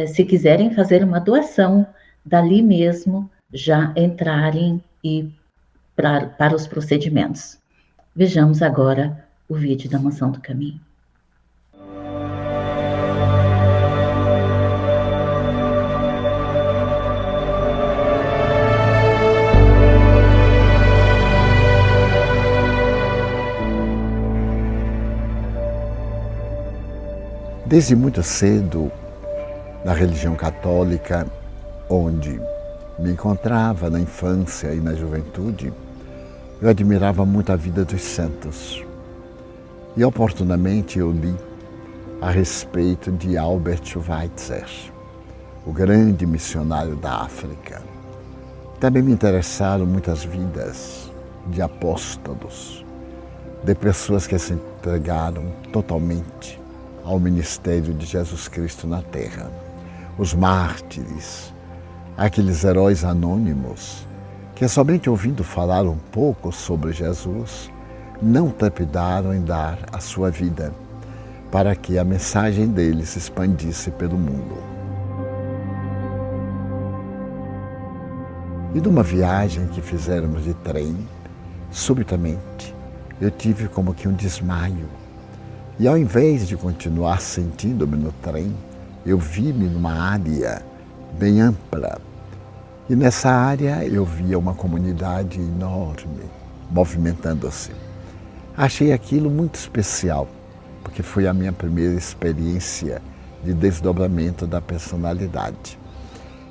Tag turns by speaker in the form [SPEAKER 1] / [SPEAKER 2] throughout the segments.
[SPEAKER 1] se quiserem fazer uma doação, dali mesmo já entrarem e para os procedimentos. Vejamos agora o vídeo da Mansão do Caminho.
[SPEAKER 2] Desde muito cedo, na religião católica, onde me encontrava na infância e na juventude, eu admirava muito a vida dos santos. E oportunamente eu li a respeito de Albert Schweitzer, o grande missionário da África. Também me interessaram muitas vidas de apóstolos, de pessoas que se entregaram totalmente ao ministério de Jesus Cristo na Terra. Os mártires, aqueles heróis anônimos, que somente ouvindo falar um pouco sobre Jesus, não trepidaram em dar a sua vida para que a mensagem dele se expandisse pelo mundo. E numa viagem que fizemos de trem, subitamente eu tive como que um desmaio. E ao invés de continuar sentindo-me no trem, eu vi-me numa área bem ampla. E nessa área eu via uma comunidade enorme, movimentando-se. Achei aquilo muito especial, porque foi a minha primeira experiência de desdobramento da personalidade.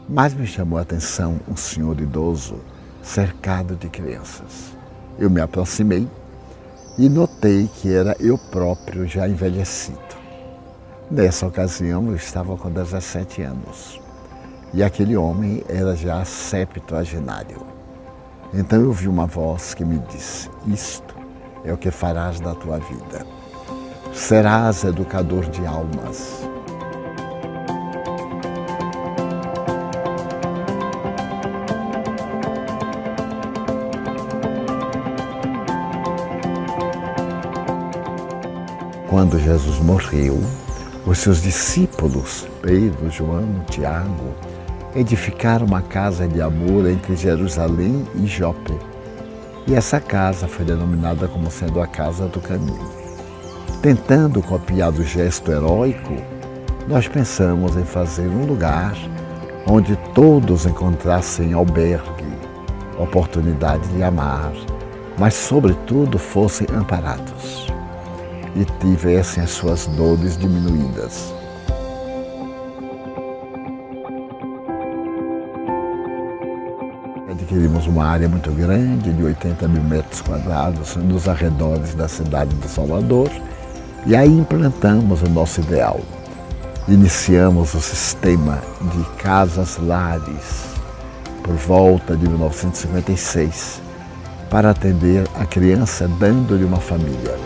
[SPEAKER 2] Mas me chamou a atenção um senhor idoso, cercado de crianças. Eu me aproximei e notei que era eu próprio já envelhecido. Nessa ocasião eu estava com 17 anos e aquele homem era já septuagenário. Então eu vi uma voz que me disse: isto é o que farás da tua vida. Serás educador de almas. Quando Jesus morreu, os seus discípulos, Pedro, João, Tiago, edificaram uma casa de amor entre Jerusalém e Jope. E essa casa foi denominada como sendo a Casa do Caminho. Tentando copiar o gesto heróico, nós pensamos em fazer um lugar onde todos encontrassem albergue, oportunidade de amar, mas sobretudo fossem amparados e tivessem as suas dores diminuídas. Adquirimos uma área muito grande, de 80 mil metros quadrados, nos arredores da cidade de Salvador, e aí implantamos o nosso ideal. Iniciamos o sistema de casas-lares por volta de 1956, para atender a criança dando-lhe uma família.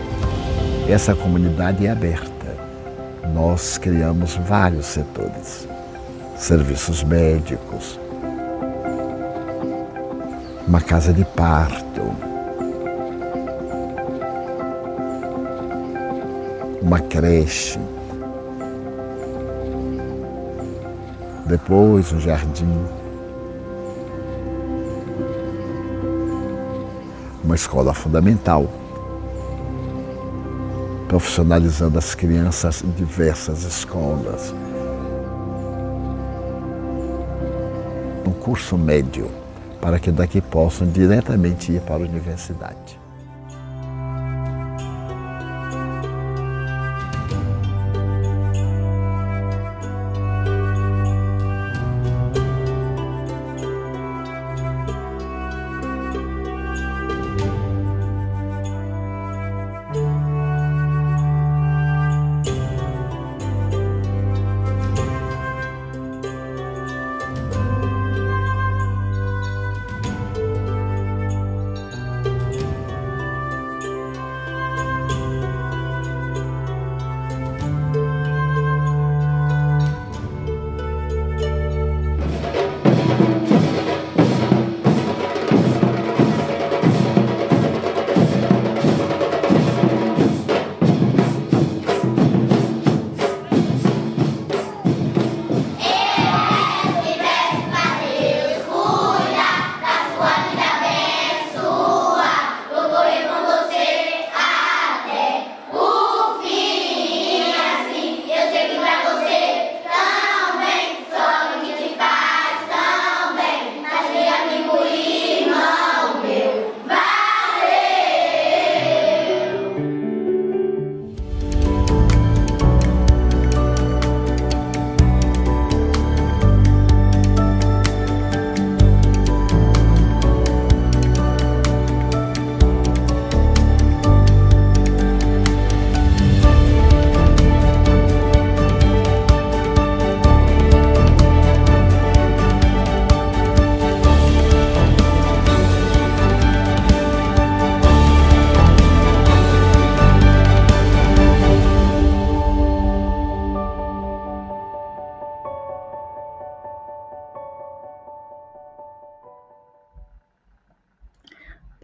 [SPEAKER 2] Essa comunidade é aberta. Nós criamos vários setores, serviços médicos, uma casa de parto, uma creche, depois um jardim, uma escola fundamental, profissionalizando as crianças em diversas escolas. Um curso médio, para que daqui possam diretamente ir para a universidade.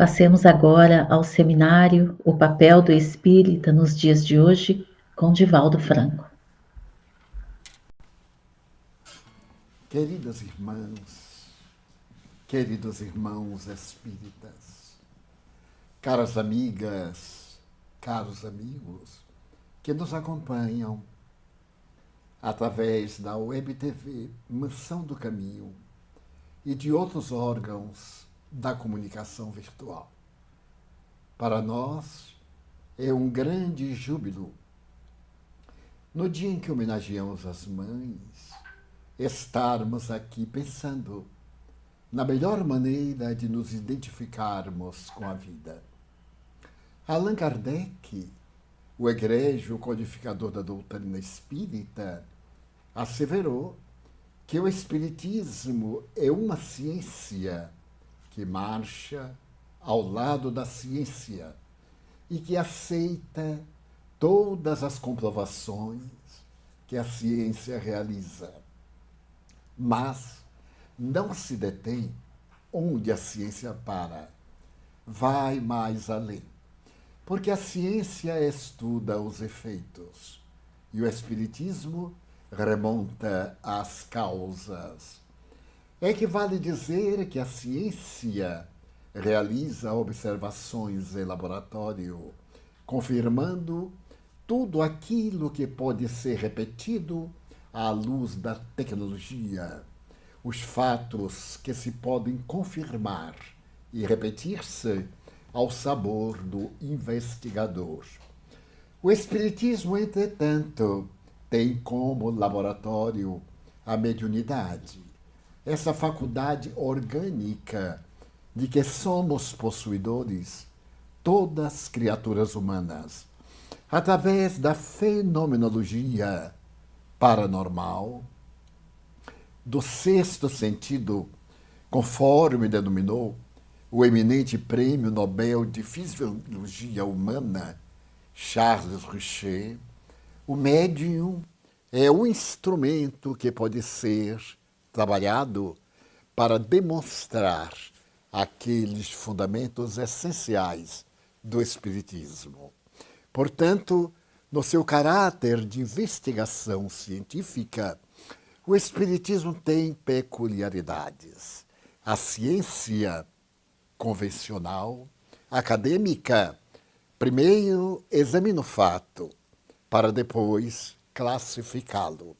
[SPEAKER 1] Passemos agora ao seminário O Papel do Espírita nos Dias de Hoje, com Divaldo Franco.
[SPEAKER 2] Queridas irmãs, queridos irmãos espíritas, caras amigas, caros amigos que nos acompanham através da Web TV Mansão do Caminho e de outros órgãos da comunicação virtual. Para nós é um grande júbilo, no dia em que homenageamos as mães, estarmos aqui pensando na melhor maneira de nos identificarmos com a vida. Allan Kardec, o egrégio codificador da doutrina espírita, asseverou que o espiritismo é uma ciência que marcha ao lado da ciência e que aceita todas as comprovações que a ciência realiza. Mas não se detém onde a ciência para. Vai mais além. Porque a ciência estuda os efeitos e o espiritismo remonta às causas. É que vale dizer que a ciência realiza observações em laboratório, confirmando tudo aquilo que pode ser repetido à luz da tecnologia, os fatos que se podem confirmar e repetir-se ao sabor do investigador. O Espiritismo, entretanto, tem como laboratório a mediunidade, essa faculdade orgânica de que somos possuidores, todas criaturas humanas, através da fenomenologia paranormal, do sexto sentido, conforme denominou o eminente Prêmio Nobel de Fisiologia Humana, Charles Richer. O médium é um instrumento que pode ser trabalhado para demonstrar aqueles fundamentos essenciais do Espiritismo. Portanto, no seu caráter de investigação científica, o Espiritismo tem peculiaridades. A ciência convencional, acadêmica, primeiro examina o fato, para depois classificá-lo.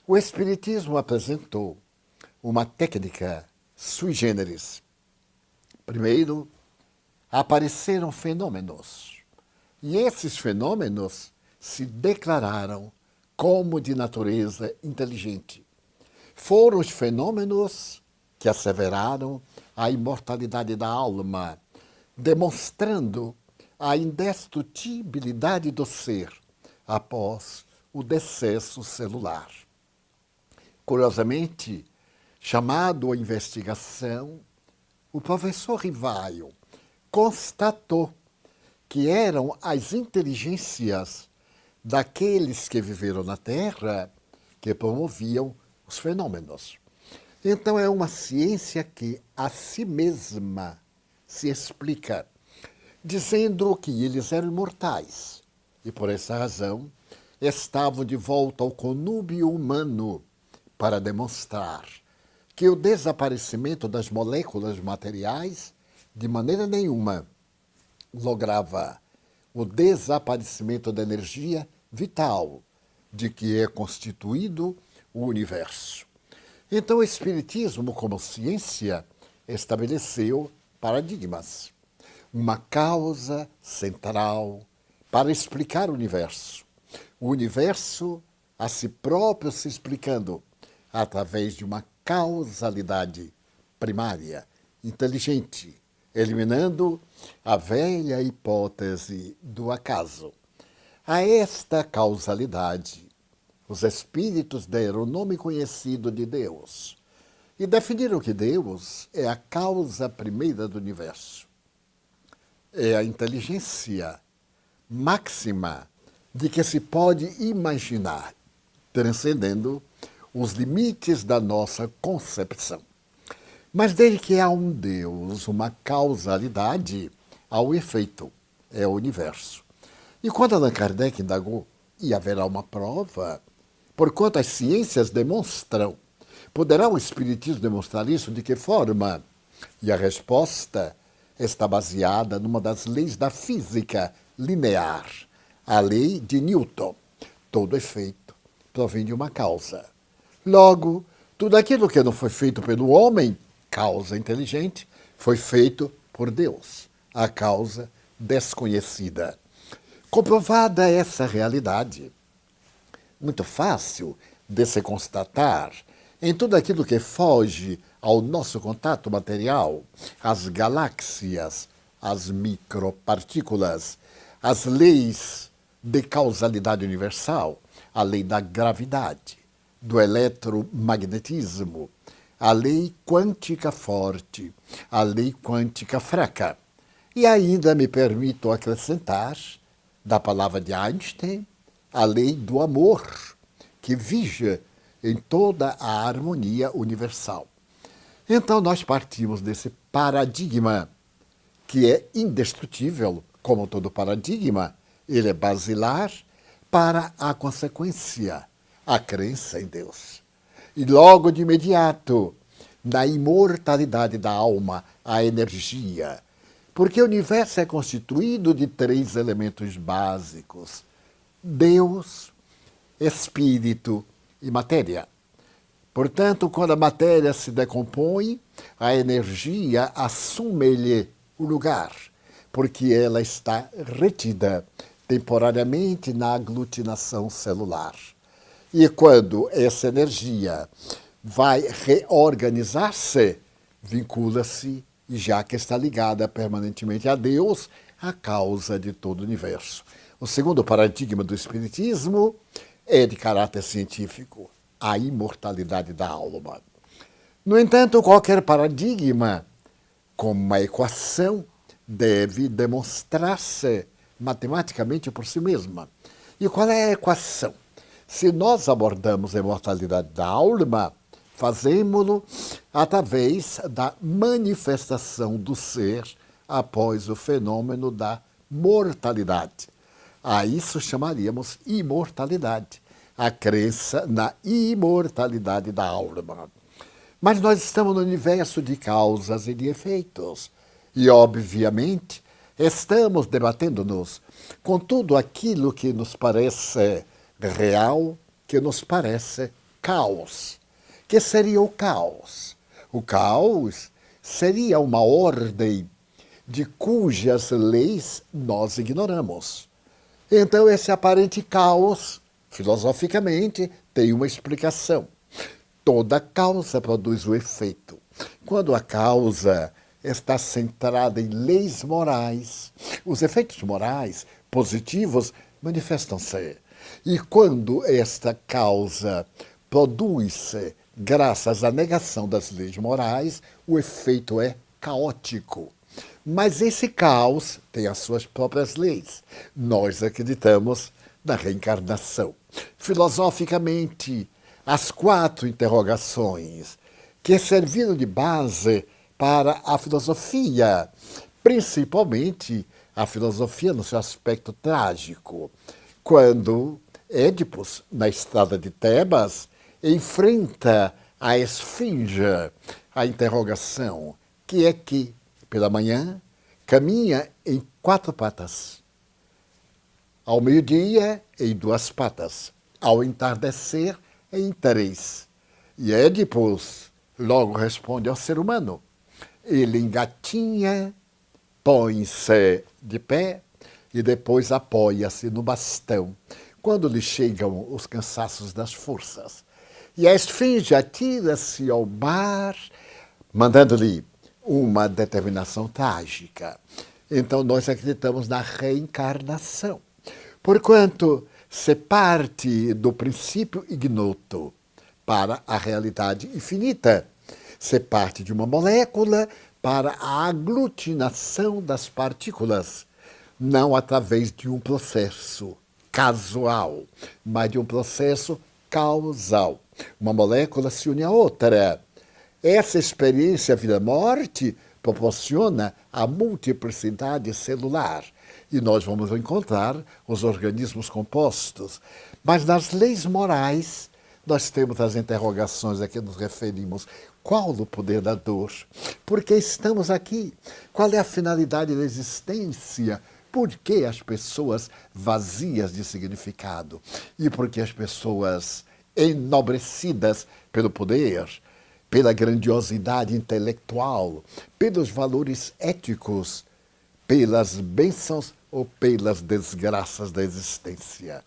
[SPEAKER 2] O Espiritismo apresentou uma técnica sui generis. Primeiro, apareceram fenômenos, e esses fenômenos se declararam como de natureza inteligente. Foram os fenômenos que asseveraram a imortalidade da alma, demonstrando a indestrutibilidade do ser após o decesso celular. Curiosamente, chamado à investigação, o professor Rivaio constatou que eram as inteligências daqueles que viveram na Terra que promoviam os fenômenos. Então é uma ciência que a si mesma se explica, dizendo que eles eram imortais e, por essa razão, estavam de volta ao conúbio humano para demonstrar que o desaparecimento das moléculas materiais de maneira nenhuma lograva o desaparecimento da energia vital de que é constituído o universo. Então, o Espiritismo, como ciência, estabeleceu paradigmas, uma causa central para explicar o universo a si próprio se explicando através de uma causalidade primária, inteligente, eliminando a velha hipótese do acaso. A esta causalidade, os espíritos deram o nome conhecido de Deus e definiram que Deus é a causa primeira do universo. É a inteligência máxima de que se pode imaginar, transcendendo os limites da nossa concepção. Mas desde que há um Deus, uma causalidade, há o efeito, é o universo. E quando Allan Kardec indagou, e haverá uma prova, porquanto as ciências demonstram, poderá o Espiritismo demonstrar isso? De que forma? E a resposta está baseada numa das leis da física linear, a lei de Newton. Todo efeito provém de uma causa. Logo, tudo aquilo que não foi feito pelo homem, causa inteligente, foi feito por Deus, a causa desconhecida. Comprovada essa realidade, muito fácil de se constatar em tudo aquilo que foge ao nosso contato material, as galáxias, as micropartículas, as leis de causalidade universal, a lei da gravidade, do eletromagnetismo, a lei quântica forte, a lei quântica fraca. E ainda me permito acrescentar, da palavra de Einstein, a lei do amor, que vige em toda a harmonia universal. Então nós partimos desse paradigma, que é indestrutível, como todo paradigma, ele é basilar para a consequência, a crença em Deus. E logo de imediato, na imortalidade da alma, a energia. Porque o universo é constituído de 3 elementos básicos: Deus, Espírito e matéria. Portanto, quando a matéria se decompõe, a energia assume-lhe o lugar, porque ela está retida temporariamente na aglutinação celular. E quando essa energia vai reorganizar-se, vincula-se, já que está ligada permanentemente a Deus, a causa de todo o universo. O segundo paradigma do Espiritismo é de caráter científico, a imortalidade da alma. No entanto, qualquer paradigma, como uma equação, deve demonstrar-se matematicamente por si mesma. E qual é a equação? Se nós abordamos a imortalidade da alma, fazemo-lo através da manifestação do ser após o fenômeno da mortalidade. A isso chamaríamos imortalidade, a crença na imortalidade da alma. Mas nós estamos no universo de causas e de efeitos. E, obviamente, estamos debatendo-nos com tudo aquilo que nos parece real, que nos parece caos. Que seria o caos? O caos seria uma ordem de cujas leis nós ignoramos. Então, esse aparente caos, filosoficamente, tem uma explicação. Toda causa produz o efeito. Quando a causa está centrada em leis morais, os efeitos morais positivos manifestam-se. E quando esta causa produz-se graças à negação das leis morais, o efeito é caótico. Mas esse caos tem as suas próprias leis. Nós acreditamos na reencarnação. Filosoficamente, as 4 interrogações que serviram de base para a filosofia, principalmente a filosofia no seu aspecto trágico, quando Édipus, na estrada de Tebas, enfrenta a esfinge, a interrogação, que é que, pela manhã, caminha em 4 patas, ao meio-dia, em 2 patas, ao entardecer, em 3. E Édipus logo responde ao ser humano. Ele engatinha, põe-se de pé e depois apoia-se no bastão, quando lhe chegam os cansaços das forças. E a esfinge atira-se ao mar, mandando-lhe uma determinação trágica. Então nós acreditamos na reencarnação. Porquanto se parte do princípio ignoto para a realidade infinita, se parte de uma molécula para a aglutinação das partículas, não através de um processo casual, mas de um processo causal. Uma molécula se une a outra. Essa experiência vida-morte proporciona a multiplicidade celular e nós vamos encontrar os organismos compostos. Mas nas leis morais, nós temos as interrogações a que nos referimos. Qual o poder da dor? Por que estamos aqui? Qual é a finalidade da existência? Por que as pessoas vazias de significado? E por que as pessoas enobrecidas pelo poder, pela grandiosidade intelectual, pelos valores éticos, pelas bênçãos ou pelas desgraças da existência?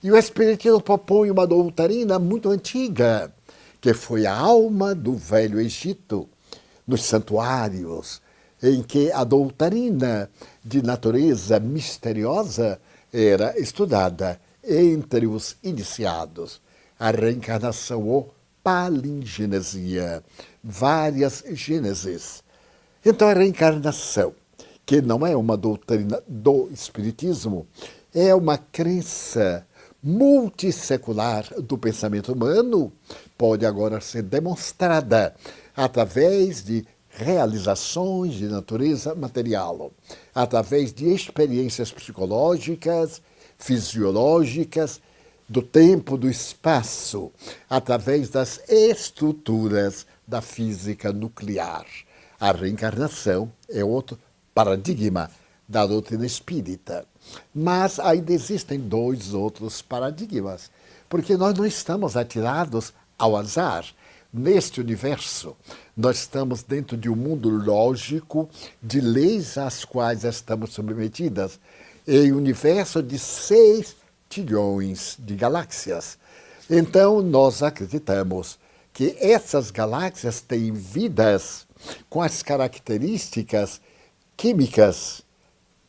[SPEAKER 2] E o Espiritismo propõe uma doutrina muito antiga, que foi a alma do Velho Egito, nos santuários, em que a doutrina de natureza misteriosa era estudada entre os iniciados. A reencarnação ou palingenesia, várias gêneses. Então a reencarnação, que não é uma doutrina do Espiritismo, é uma crença multissecular do pensamento humano, pode agora ser demonstrada através de realizações de natureza material, através de experiências psicológicas, fisiológicas, do tempo, do espaço, através das estruturas da física nuclear. A reencarnação é outro paradigma da doutrina espírita. Mas ainda existem dois outros paradigmas, porque nós não estamos atirados ao azar. Neste universo, nós estamos dentro de um mundo lógico de leis às quais estamos submetidas, em um universo de 6 trilhões de galáxias. Então, nós acreditamos que essas galáxias têm vidas com as características químicas,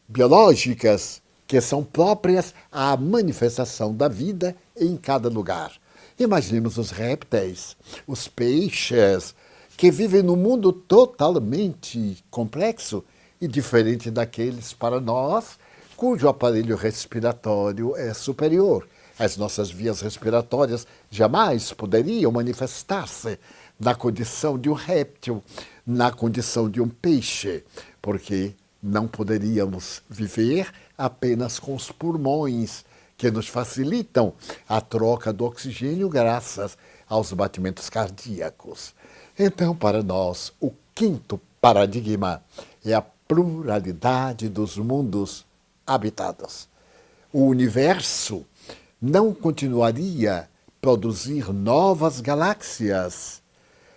[SPEAKER 2] biológicas, que são próprias à manifestação da vida em cada lugar. Imaginemos os répteis, os peixes, que vivem num mundo totalmente complexo e diferente daqueles para nós, cujo aparelho respiratório é superior. As nossas vias respiratórias jamais poderiam manifestar-se na condição de um réptil, na condição de um peixe, porque não poderíamos viver apenas com os pulmões, que nos facilitam a troca do oxigênio graças aos batimentos cardíacos. Então, para nós, o quinto paradigma é a pluralidade dos mundos habitados. O universo não continuaria a produzir novas galáxias,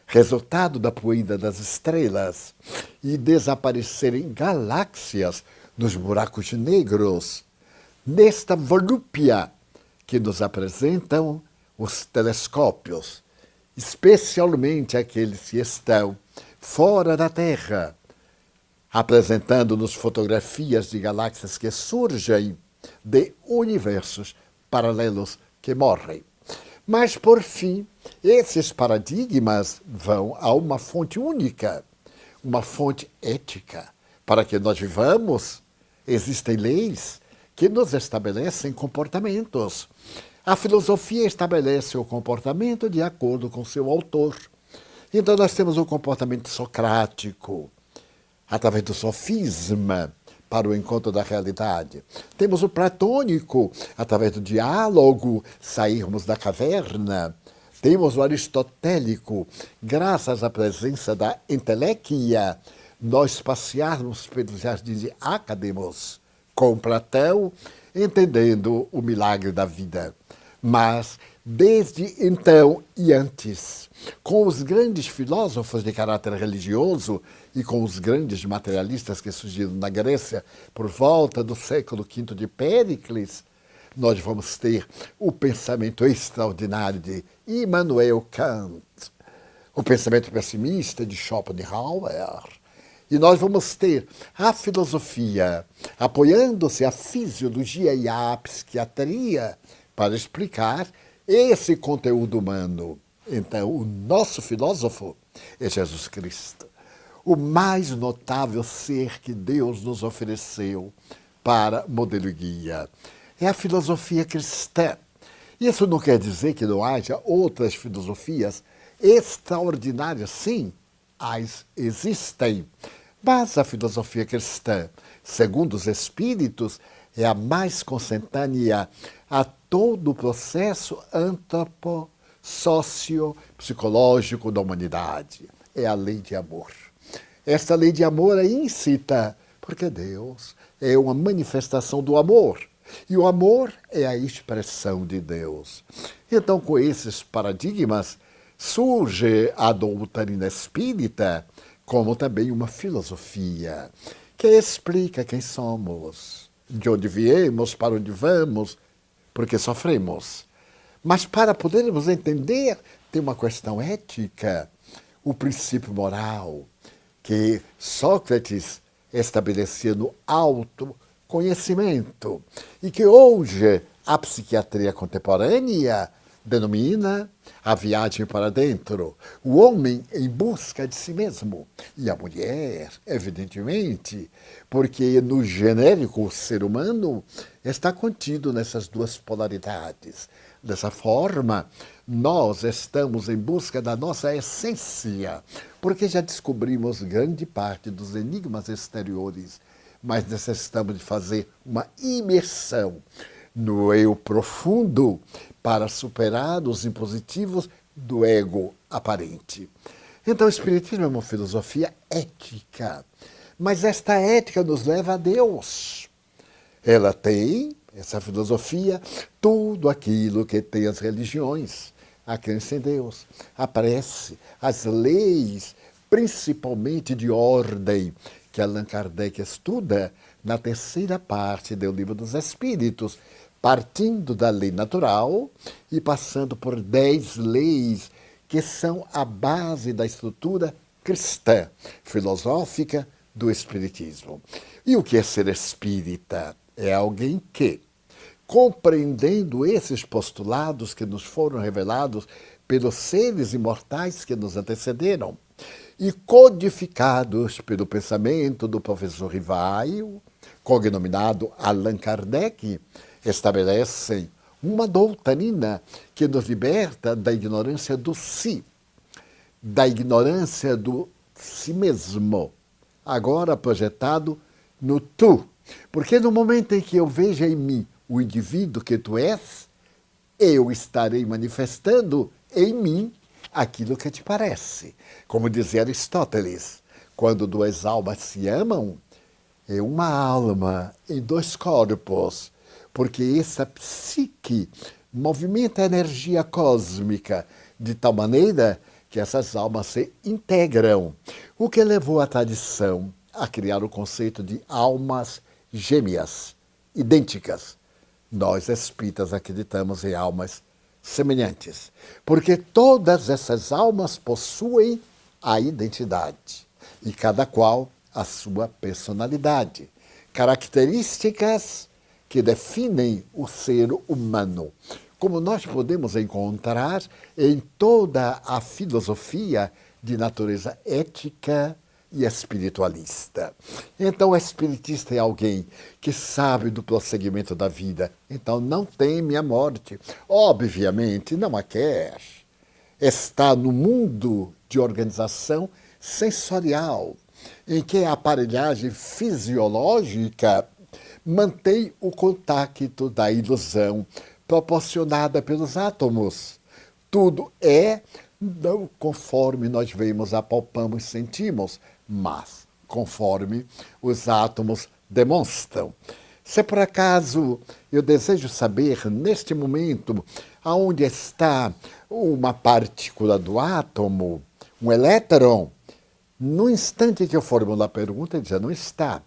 [SPEAKER 2] resultado da poeira das estrelas, e desaparecerem galáxias nos buracos negros, nesta volúpia que nos apresentam os telescópios, especialmente aqueles que estão fora da Terra, apresentando-nos fotografias de galáxias que surgem de universos paralelos que morrem. Mas, por fim, esses paradigmas vão a uma fonte única, uma fonte ética. Para que nós vivamos, existem leis que nos estabelecem comportamentos. A filosofia estabelece o comportamento de acordo com seu autor. Então nós temos o comportamento socrático, através do sofisma, para o encontro da realidade. Temos o platônico, através do diálogo, sairmos da caverna. Temos o aristotélico, graças à presença da entelequia, nós passearmos pelos jardins de Academos, com Platão, entendendo o milagre da vida. Mas, desde então e antes, com os grandes filósofos de caráter religioso e com os grandes materialistas que surgiram na Grécia por volta do século V de Péricles, nós vamos ter o pensamento extraordinário de Immanuel Kant, o pensamento pessimista de Schopenhauer. E nós vamos ter a filosofia apoiando-se à fisiologia e à psiquiatria para explicar esse conteúdo humano. Então, o nosso filósofo é Jesus Cristo, o mais notável ser que Deus nos ofereceu para modelo e guia. É a filosofia cristã. Isso não quer dizer que não haja outras filosofias extraordinárias, sim, as existem. Mas a filosofia cristã, segundo os espíritos, é a mais consentânea a todo o processo socio-psicológico da humanidade. É a lei de amor. Esta lei de amor é íncita, porque Deus é uma manifestação do amor. E o amor é a expressão de Deus. Então, com esses paradigmas, surge a doutrina espírita como também uma filosofia que explica quem somos, de onde viemos, para onde vamos, porque sofremos. Mas para podermos entender, tem uma questão ética, o princípio moral, que Sócrates estabelecia no autoconhecimento e que hoje a psiquiatria contemporânea denomina a viagem para dentro, o homem em busca de si mesmo. E a mulher, evidentemente, porque no genérico ser humano está contido nessas duas polaridades. Dessa forma, nós estamos em busca da nossa essência, porque já descobrimos grande parte dos enigmas exteriores, mas necessitamos de fazer uma imersão no eu profundo para superar os impositivos do ego aparente. Então, o Espiritismo é uma filosofia ética, mas esta ética nos leva a Deus. Ela tem, essa filosofia, tudo aquilo que tem as religiões, a crença em Deus, a prece, as leis, principalmente de ordem, que Allan Kardec estuda na terceira parte do Livro dos Espíritos, partindo da lei natural e passando por 10 leis que são a base da estrutura cristã, filosófica do Espiritismo. E o que é ser espírita? É alguém que, compreendendo esses postulados que nos foram revelados pelos seres imortais que nos antecederam e codificados pelo pensamento do professor Rivaio, cognominado Allan Kardec, estabelecem uma doutrina que nos liberta da ignorância do si, da ignorância do si mesmo, agora projetado no tu. Porque no momento em que eu vejo em mim o indivíduo que tu és, eu estarei manifestando em mim aquilo que te parece. Como dizia Aristóteles, quando duas almas se amam, é uma alma em dois corpos, porque essa psique movimenta a energia cósmica de tal maneira que essas almas se integram, o que levou a tradição a criar o conceito de almas gêmeas, idênticas. Nós, espíritas, acreditamos em almas semelhantes, porque todas essas almas possuem a identidade, e cada qual a sua personalidade, características que definem o ser humano, como nós podemos encontrar em toda a filosofia de natureza ética e espiritualista. Então, o espiritista é alguém que sabe do prosseguimento da vida, então não teme a morte. Obviamente, não a quer. Está no mundo de organização sensorial, em que a aparelhagem fisiológica mantém o contato da ilusão proporcionada pelos átomos. Tudo é não conforme nós vemos, apalpamos, sentimos, mas conforme os átomos demonstram. Se por acaso eu desejo saber, neste momento, aonde está uma partícula do átomo, um elétron, no instante que eu formulo a pergunta, ele já não está.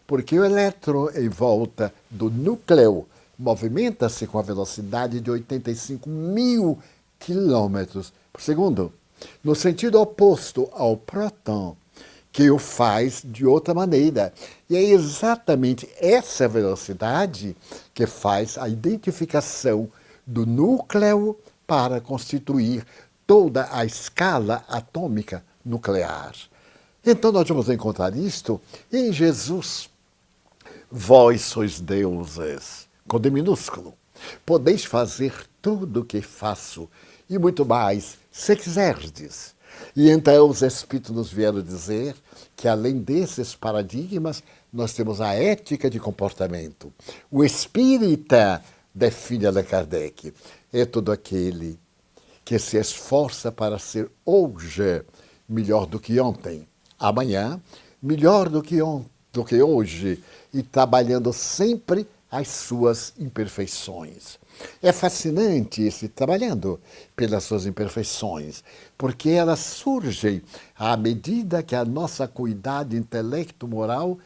[SPEAKER 2] Porque o elétron em volta do núcleo movimenta-se com a velocidade de 85 mil quilômetros por segundo, no sentido oposto ao próton, que o faz de outra maneira. E é exatamente essa velocidade que faz a identificação do núcleo para constituir toda a escala atômica nuclear. Então nós vamos encontrar isto em Jesus. Vós sois deuses, com D minúsculo. Podeis fazer tudo o que faço, e muito mais, se quiserdes. E então os Espíritos nos vieram dizer que, além desses paradigmas, nós temos a ética de comportamento. O espírita, define Allan Kardec, é todo aquele que se esforça para ser hoje melhor do que ontem, amanhã melhor do que hoje, e trabalhando sempre as suas imperfeições. É fascinante esse trabalhando pelas suas imperfeições, porque elas surgem à medida que a nossa acuidade intelecto-moral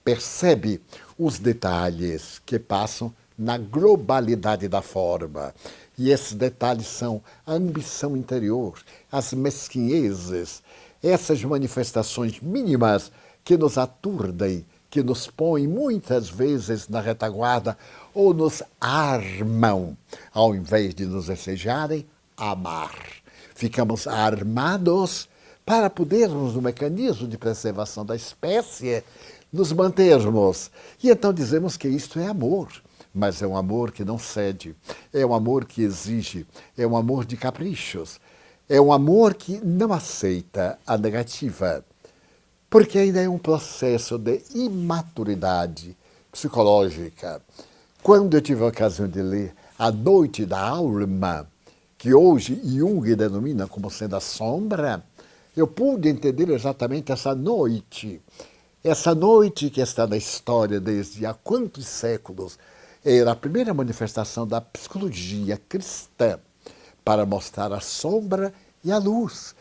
[SPEAKER 2] percebe os detalhes que passam na globalidade da forma. E esses detalhes são a ambição interior, as mesquinhezes, essas manifestações mínimas que nos aturdem, que nos põem muitas vezes na retaguarda ou nos armam, ao invés de nos ensejarem a amar. Ficamos armados para podermos, no mecanismo de preservação da espécie, nos mantermos. E então dizemos que isto é amor. Mas é um amor que não cede, é um amor que exige, é um amor de caprichos, é um amor que não aceita a negativa, porque ainda é um processo de imaturidade psicológica. Quando eu tive a ocasião de ler A Noite da Alma, que hoje Jung denomina como sendo a sombra, eu pude entender exatamente essa noite que está na história desde há quantos séculos. Era a primeira manifestação da psicologia cristã para mostrar a sombra e a luz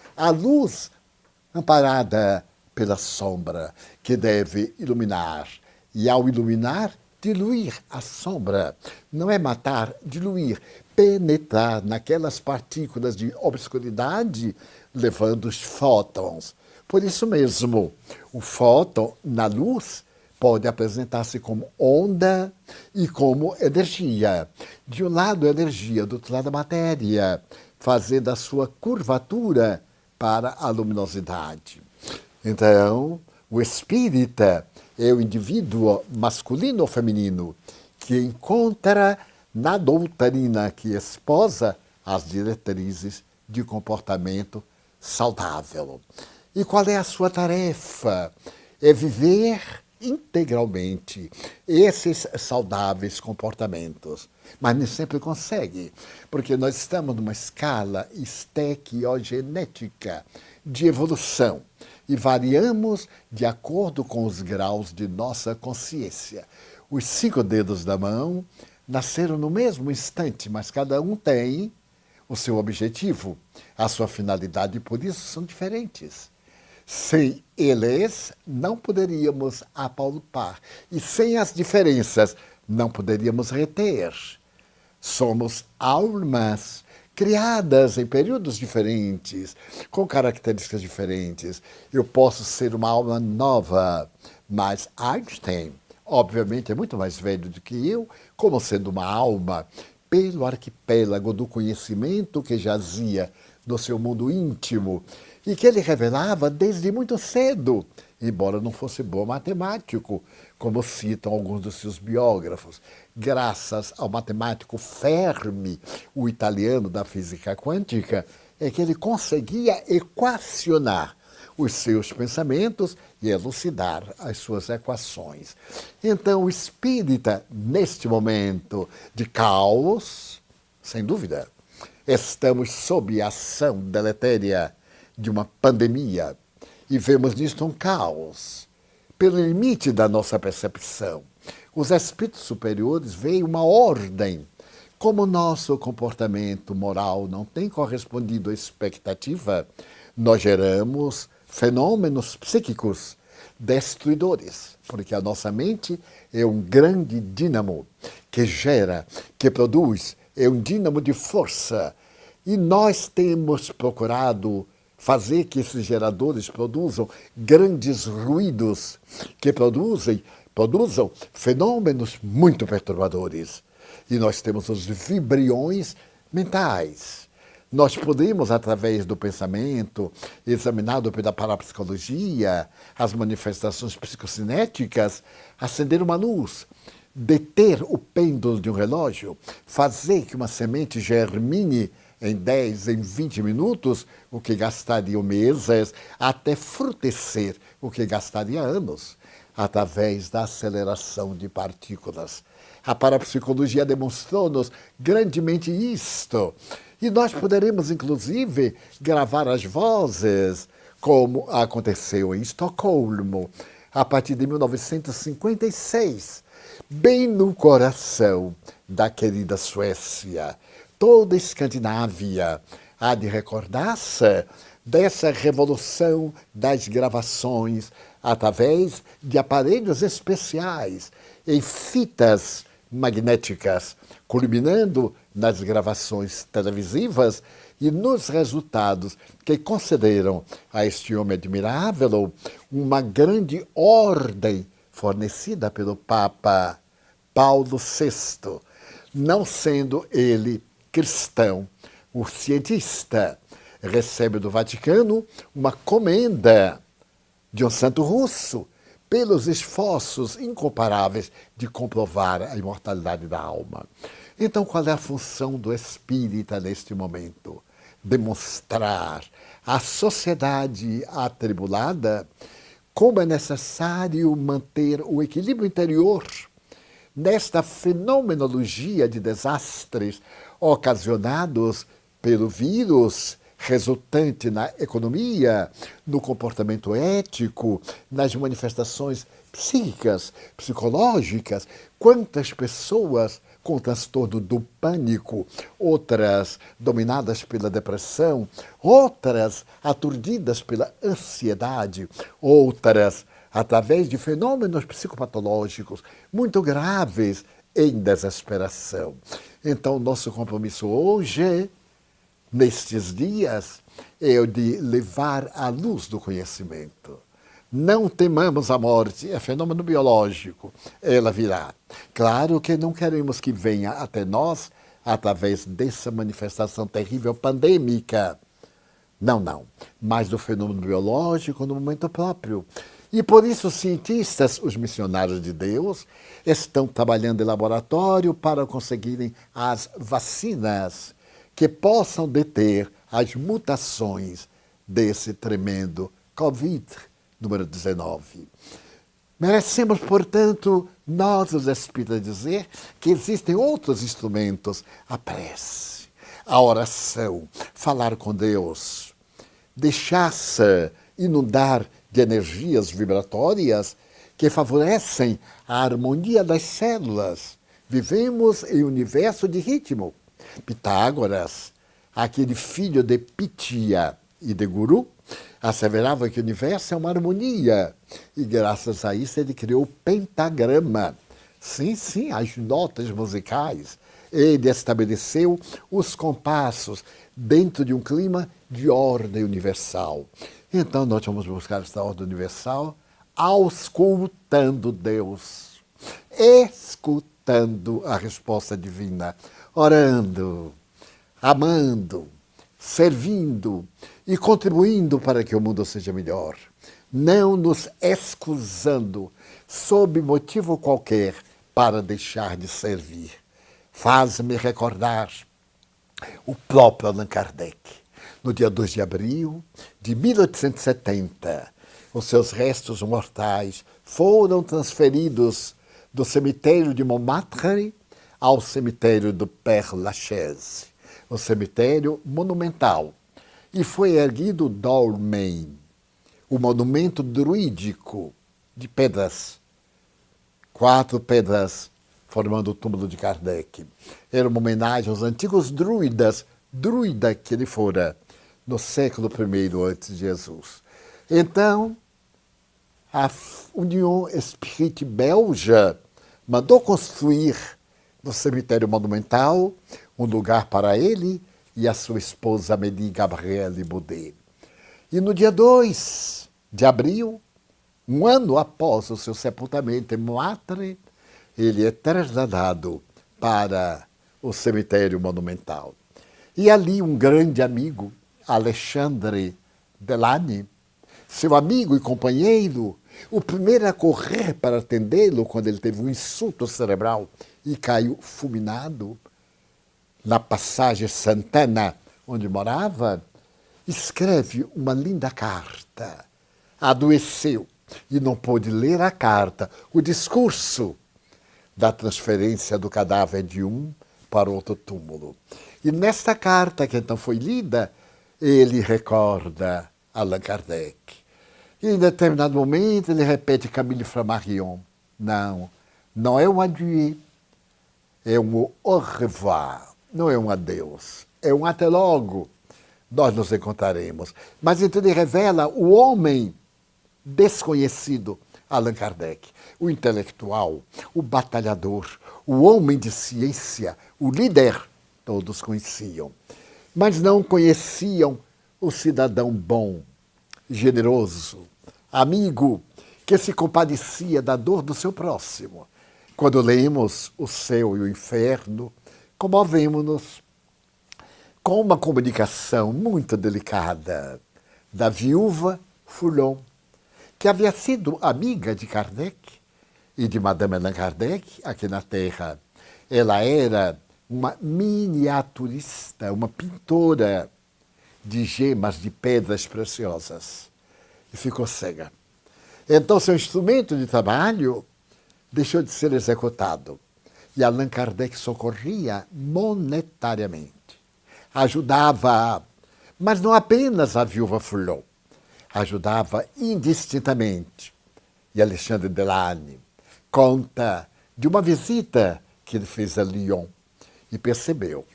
[SPEAKER 2] amparada pela sombra, que deve iluminar. E ao iluminar, diluir a sombra. Não é matar, diluir, penetrar naquelas partículas de obscuridade, levando os fótons. Por isso mesmo, o fóton na luz pode apresentar-se como onda e como energia. De um lado, energia, do outro lado, matéria, fazendo a sua curvatura para a luminosidade. Então, o espírita é o indivíduo masculino ou feminino que encontra na doutrina que esposa as diretrizes de comportamento saudável. E qual é a sua tarefa? É viver integralmente esses saudáveis comportamentos. Mas nem sempre consegue, porque nós estamos numa escala estequiogenética de evolução e variamos de acordo com os graus de nossa consciência. Os 5 dedos da mão nasceram no mesmo instante, mas cada um tem o seu objetivo, a sua finalidade, e por isso são diferentes. Sem eles, não poderíamos apalpar. E sem as diferenças, não poderíamos reter. Somos almas criadas em períodos diferentes, com características diferentes. Eu posso ser uma alma nova, mas Einstein, obviamente, é muito mais velho do que eu, como sendo uma alma pelo arquipélago do conhecimento que jazia no seu mundo íntimo e que ele revelava desde muito cedo, embora não fosse bom matemático, como citam alguns dos seus biógrafos. Graças ao matemático Fermi, o italiano da física quântica, é que ele conseguia equacionar os seus pensamentos e elucidar as suas equações. Então, o espírita, neste momento de caos, sem dúvida, estamos sob a ação deletéria de uma pandemia e vemos nisto um caos, pelo limite da nossa percepção. Os espíritos superiores veem uma ordem. Como o nosso comportamento moral não tem correspondido à expectativa, nós geramos fenômenos psíquicos destruidores, porque a nossa mente é um grande dínamo que gera, que produz, é um dínamo de força. E nós temos procurado fazer que esses geradores produzam grandes ruídos, que produzam fenômenos muito perturbadores. E nós temos os vibriões mentais. Nós podemos, através do pensamento, examinado pela parapsicologia, as manifestações psicocinéticas, acender uma luz, deter o pêndulo de um relógio, fazer que uma semente germine em 10, em 20 minutos, o que gastariam meses, até frutecer o que gastaria anos, através da aceleração de partículas. A parapsicologia demonstrou-nos grandemente isto. E nós poderemos, inclusive, gravar as vozes, como aconteceu em Estocolmo, a partir de 1956, bem no coração da querida Suécia. Toda a Escandinávia há de recordar-se dessa revolução das gravações através de aparelhos especiais em fitas magnéticas, culminando nas gravações televisivas e nos resultados que concederam a este homem admirável uma grande ordem fornecida pelo Papa Paulo VI, não sendo ele cristão. O cientista recebe do Vaticano uma comenda de um santo russo pelos esforços incomparáveis de comprovar a imortalidade da alma. Então, qual é a função do espírita neste momento? Demonstrar à sociedade atribulada como é necessário manter o equilíbrio interior nesta fenomenologia de desastres ocasionados pelo vírus, resultante na economia, no comportamento ético, nas manifestações psíquicas, psicológicas. Quantas pessoas com transtorno do pânico, outras dominadas pela depressão, outras aturdidas pela ansiedade, outras através de fenômenos psicopatológicos muito graves em desesperação. Então, nosso compromisso hoje, nestes dias, é o de levar a luz do conhecimento. Não temamos a morte, é fenômeno biológico, ela virá. Claro que não queremos que venha até nós através dessa manifestação terrível pandêmica. Não, mas do fenômeno biológico no momento próprio. E por isso os cientistas, os missionários de Deus, estão trabalhando em laboratório para conseguirem as vacinas que possam deter as mutações desse tremendo Covid número 19. Merecemos, portanto, nós, os espíritas, dizer que existem outros instrumentos, a prece, a oração, falar com Deus, deixar-se inundar de energias vibratórias que favorecem a harmonia das células. Vivemos em um universo de ritmo. Pitágoras, aquele filho de Pitia e de Guru, asseverava que o universo é uma harmonia. E graças a isso ele criou o pentagrama. Sim, as notas musicais. Ele estabeleceu os compassos dentro de um clima de ordem universal. Então nós vamos buscar esta ordem universal auscultando Deus, escutando a resposta divina, orando, amando, servindo e contribuindo para que o mundo seja melhor. Não nos excusando, sob motivo qualquer, para deixar de servir. Faz-me recordar o próprio Allan Kardec. No dia 2 de abril de 1870, os seus restos mortais foram transferidos do cemitério de Montmartre ao cemitério do Père Lachaise, o cemitério monumental, e foi erguido Dolmen, o monumento druídico de pedras, 4 pedras formando o túmulo de Kardec. Era uma homenagem aos antigos druida que ele fora no século I antes de Jesus. Então, a União Espírita Belga mandou construir no cemitério monumental um lugar para ele e a sua esposa Amélie Gabrielle Baudet. E no dia 2 de abril, um ano após o seu sepultamento em Montmartre, ele é trasladado para o cemitério monumental. E ali um grande amigo, Alexandre Delany, seu amigo e companheiro, o primeiro a correr para atendê-lo quando ele teve um insulto cerebral e caiu fulminado na passagem Santana, onde morava, escreve uma linda carta. Adoeceu e não pôde ler a carta, o discurso da transferência do cadáver de um para outro túmulo. E nesta carta, que então foi lida, ele recorda Allan Kardec. E em determinado momento ele repete Camille Flammarion. Não, não é um adieu, é um au revoir, não é um adeus, é um até logo. Nós nos encontraremos. Mas então ele revela o homem desconhecido, Allan Kardec, o intelectual, o batalhador, o homem de ciência, o líder, todos conheciam. Mas não conheciam o cidadão bom, generoso, amigo, que se compadecia da dor do seu próximo. Quando lemos o céu e o inferno, comovemos-nos com uma comunicação muito delicada da viúva Foulon, que havia sido amiga de Kardec e de Madame Allan Kardec aqui na Terra. Ela era uma miniaturista, uma pintora de gemas, de pedras preciosas, e ficou cega. Então, seu instrumento de trabalho deixou de ser executado. E Allan Kardec socorria monetariamente. Ajudava, mas não apenas a viúva Foulon, ajudava indistintamente. E Alexandre Delane conta de uma visita que ele fez a Lyon e percebeu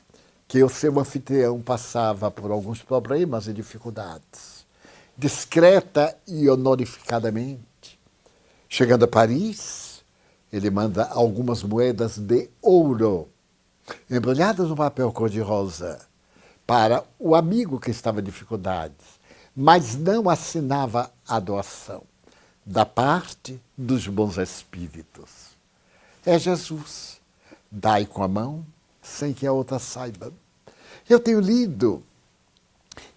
[SPEAKER 2] que o seu anfitrião passava por alguns problemas e dificuldades. Discreta e honorificadamente, chegando a Paris, ele manda algumas moedas de ouro, embrulhadas no papel cor-de-rosa, para o amigo que estava em dificuldades, mas não assinava a doação da parte dos bons espíritos. É Jesus, dai com a mão, sem que a outra saiba. Eu tenho lido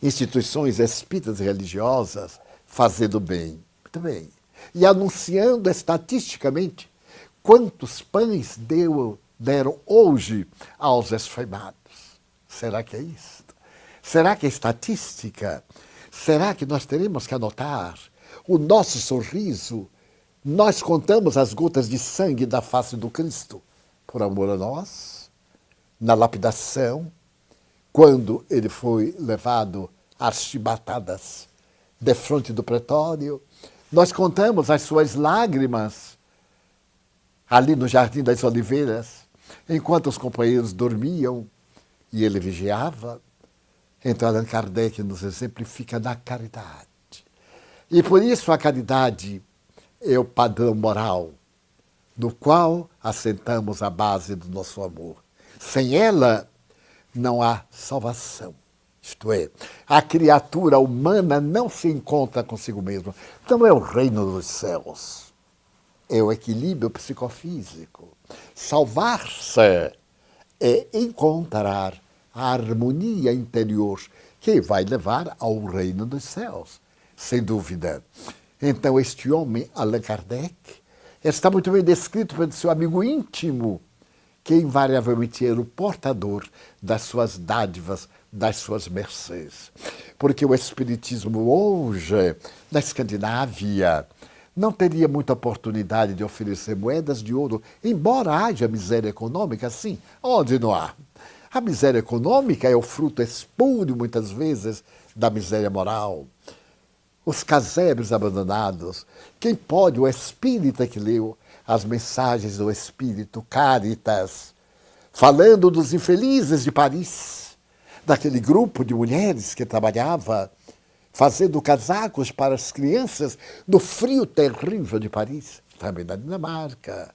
[SPEAKER 2] instituições espíritas e religiosas fazendo bem, muito bem, e anunciando estatisticamente quantos pães deram hoje aos esfoimados. Será que é isso? Será que é estatística? Será que nós teremos que anotar o nosso sorriso? Nós contamos as gotas de sangue da face do Cristo por amor a nós? Na lapidação, quando ele foi levado às chibatadas defronte do pretório, nós contamos as suas lágrimas ali no Jardim das Oliveiras, enquanto os companheiros dormiam e ele vigiava. Então, Allan Kardec nos exemplifica na caridade. E por isso a caridade é o padrão moral no qual assentamos a base do nosso amor. Sem ela, não há salvação. Isto é, a criatura humana não se encontra consigo mesma. Então é o reino dos céus. É o equilíbrio psicofísico. Salvar-se é encontrar a harmonia interior que vai levar ao reino dos céus, sem dúvida. Então, este homem, Allan Kardec, está muito bem descrito pelo seu amigo íntimo, que invariavelmente era o portador das suas dádivas, das suas mercês. Porque o Espiritismo hoje, na Escandinávia, não teria muita oportunidade de oferecer moedas de ouro, embora haja miséria econômica, sim, onde não há. A miséria econômica é o fruto espúrio, muitas vezes, da miséria moral. Os casebres abandonados. Quem pode, o espírita que leu as mensagens do Espírito Caritas, falando dos infelizes de Paris, daquele grupo de mulheres que trabalhava fazendo casacos para as crianças no frio terrível de Paris, também na Dinamarca,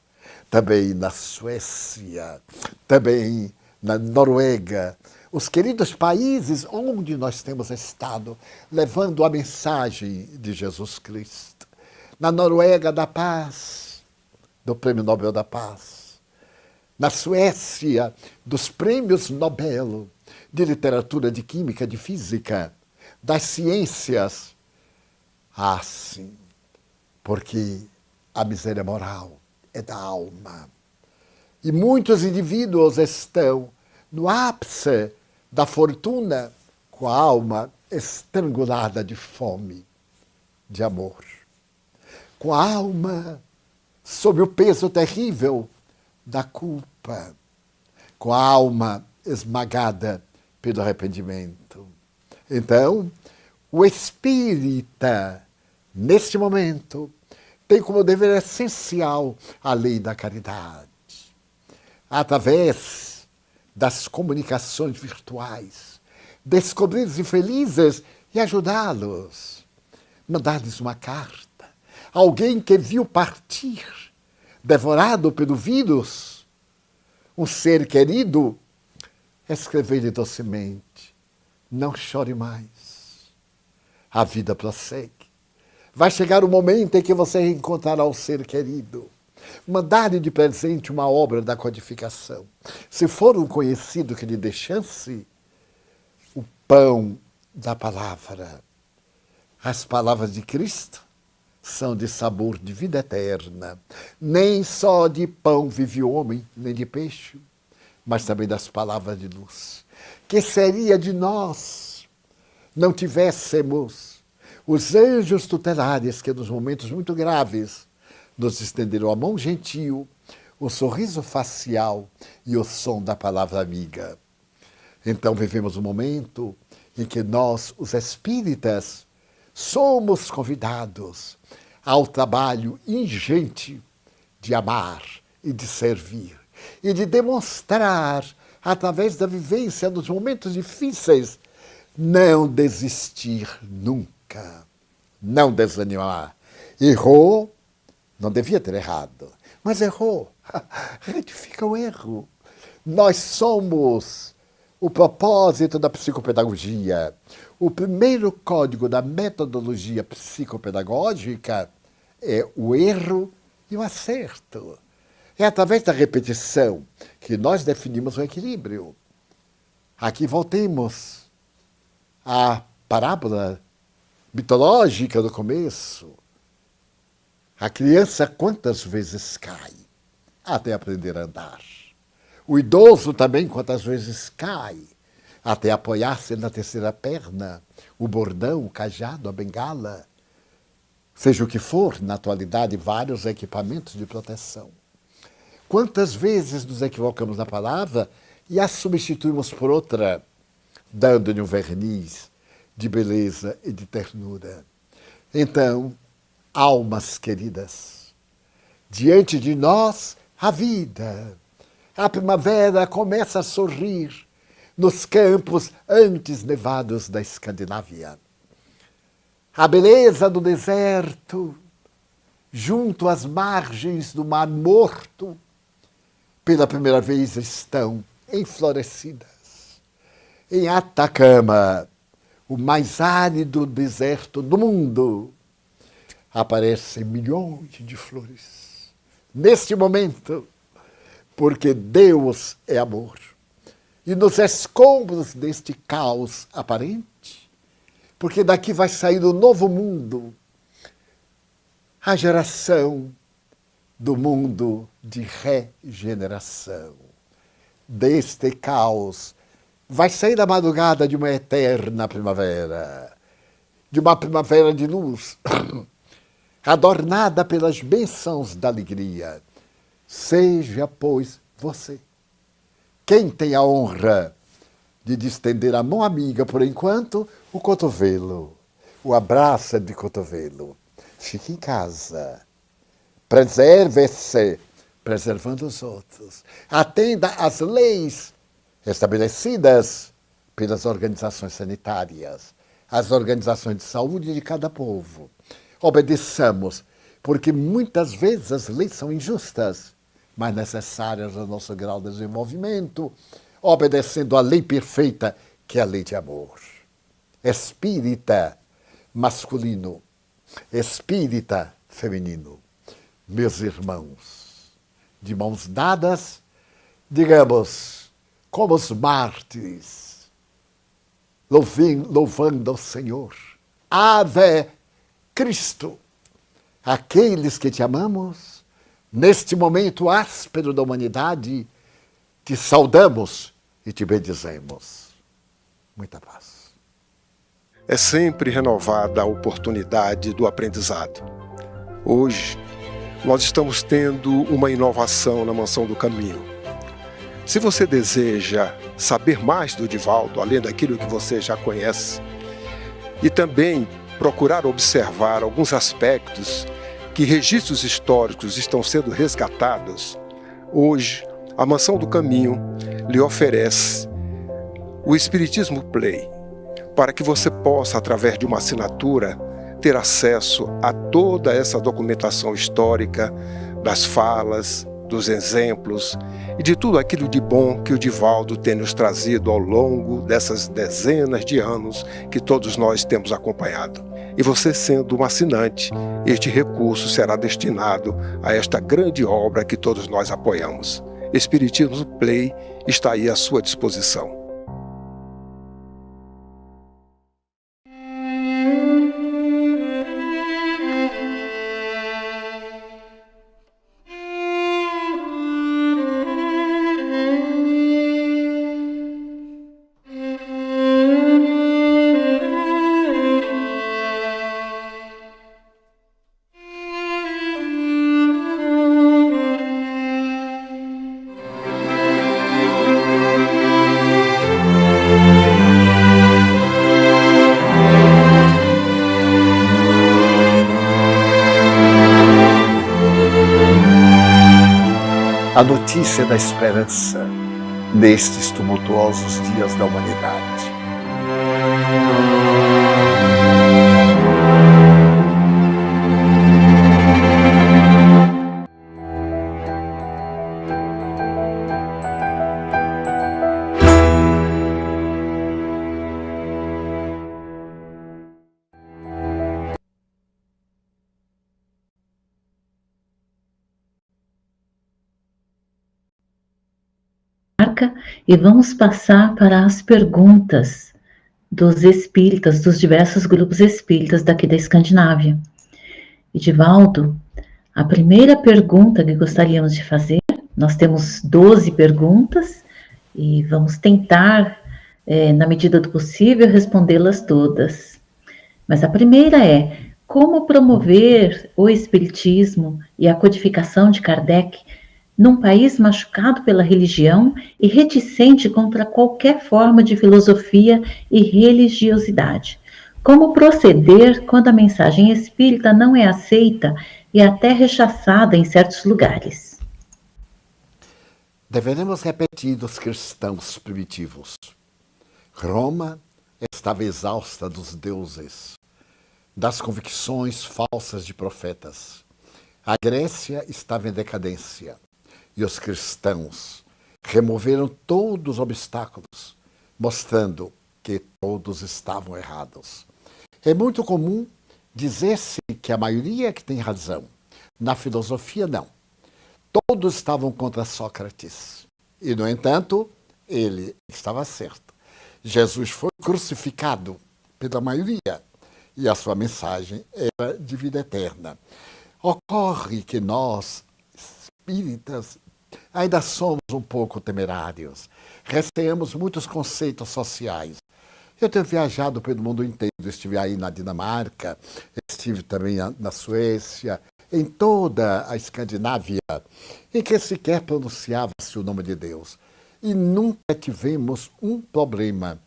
[SPEAKER 2] também na Suécia, também na Noruega, os queridos países onde nós temos estado levando a mensagem de Jesus Cristo. Na Noruega, da paz, do Prêmio Nobel da Paz. Na Suécia, dos Prêmios Nobel de Literatura, de Química, de Física, das Ciências. Ah, sim, porque a miséria moral é da alma. E muitos indivíduos estão no ápice da fortuna, com a alma estrangulada de fome, de amor, com a alma sob o peso terrível da culpa, com a alma esmagada pelo arrependimento. Então, o espírita, neste momento, tem como dever essencial a lei da caridade. Através das comunicações virtuais, descobrir os infelizes e ajudá-los. Mandar-lhes uma carta. Alguém que viu partir, devorado pelo vírus, um ser querido, escrever-lhe docemente: não chore mais. A vida prossegue. Vai chegar o momento em que você reencontrará o ser querido. Mandar-lhe de presente uma obra da codificação. Se for um conhecido que lhe dê chance, o pão da palavra. As palavras de Cristo são de sabor de vida eterna. Nem só de pão vive o homem, nem de peixe, mas também das palavras de luz. Que seria de nós não tivéssemos os anjos tutelares que nos momentos muito graves nos estenderam a mão gentil, o sorriso facial e o som da palavra amiga. Então vivemos um momento em que nós, os espíritas, somos convidados ao trabalho ingente de amar e de servir e de demonstrar, através da vivência nos momentos difíceis, não desistir nunca, não desanimar. Errou, não devia ter errado, mas errou. Retifica o erro. Nós somos o propósito da psicopedagogia. O primeiro código da metodologia psicopedagógica é o erro e o acerto. É através da repetição que nós definimos o equilíbrio. Aqui voltemos à parábola mitológica do começo. A criança quantas vezes cai até aprender a andar? O idoso também quantas vezes cai até apoiar-se na terceira perna, o bordão, o cajado, a bengala, seja o que for, na atualidade, vários equipamentos de proteção. Quantas vezes nos equivocamos na palavra e a substituímos por outra, dando-lhe um verniz de beleza e de ternura. Então, almas queridas, diante de nós a vida. A primavera começa a sorrir nos campos antes nevados da Escandinávia. A beleza do deserto, junto às margens do Mar Morto, pela primeira vez estão enflorescidas. Em Atacama, o mais árido deserto do mundo, aparecem milhões de flores. Neste momento, porque Deus é amor. E nos escombros deste caos aparente, porque daqui vai sair um novo mundo, a geração do mundo de regeneração. Deste caos vai sair a madrugada de uma eterna primavera, de uma primavera de luz, adornada pelas bênçãos da alegria. Seja, pois, você quem tem a honra de estender a mão amiga, por enquanto, o cotovelo, o abraço de cotovelo. Fique em casa. Preserve-se, preservando os outros. Atenda às leis estabelecidas pelas organizações sanitárias, as organizações de saúde de cada povo. Obedeçamos, porque muitas vezes as leis são injustas, mas necessárias ao nosso grau de desenvolvimento, obedecendo à lei perfeita, que é a lei de amor. Espírita masculino, espírita feminino. Meus irmãos, de mãos dadas, digamos, como os mártires, louvando ao Senhor. Ave Cristo, aqueles que te amamos, neste momento áspero da humanidade, te saudamos e te bendizemos. Muita paz.
[SPEAKER 3] é sempre renovada a oportunidade do aprendizado. Hoje, nós estamos tendo uma inovação na Mansão do Caminho. Se você deseja saber mais do Divaldo, além daquilo que você já conhece, e também procurar observar alguns aspectos que registros históricos estão sendo resgatados, hoje a Mansão do Caminho lhe oferece o Espiritismo Play, para que você possa, através de uma assinatura, ter acesso a toda essa documentação histórica, das falas, dos exemplos e de tudo aquilo de bom que o Divaldo tem nos trazido ao longo dessas dezenas de anos que todos nós temos acompanhado. E você, sendo um assinante, este recurso será destinado a esta grande obra que todos nós apoiamos. Espiritismo Play está aí à sua disposição.
[SPEAKER 2] A notícia da esperança nestes tumultuosos dias da humanidade.
[SPEAKER 1] E vamos passar para as perguntas dos espíritas, dos diversos grupos espíritas daqui da Escandinávia. Divaldo, a primeira pergunta que gostaríamos de fazer, nós temos 12 perguntas e vamos tentar, na medida do possível, respondê-las todas. Mas a primeira é: como promover o espiritismo e a codificação de Kardec num país machucado pela religião e reticente contra qualquer forma de filosofia e religiosidade? Como proceder quando a mensagem espírita não é aceita e até rechaçada em certos lugares?
[SPEAKER 2] Deveremos repetir dos cristãos primitivos. Roma estava exausta dos deuses, das convicções falsas de profetas. A Grécia estava em decadência. E os cristãos removeram todos os obstáculos, mostrando que todos estavam errados. É muito comum dizer-se que a maioria é que tem razão. Na filosofia, não. Todos estavam contra Sócrates. E, no entanto, ele estava certo. Jesus foi crucificado pela maioria e a sua mensagem era de vida eterna. Ocorre que nós, espíritas, ainda somos um pouco temerários, receamos muitos conceitos sociais. Eu tenho viajado pelo mundo inteiro, estive aí na Dinamarca, estive também na Suécia, em toda a Escandinávia, em que sequer pronunciava-se o nome de Deus. E nunca tivemos um problema.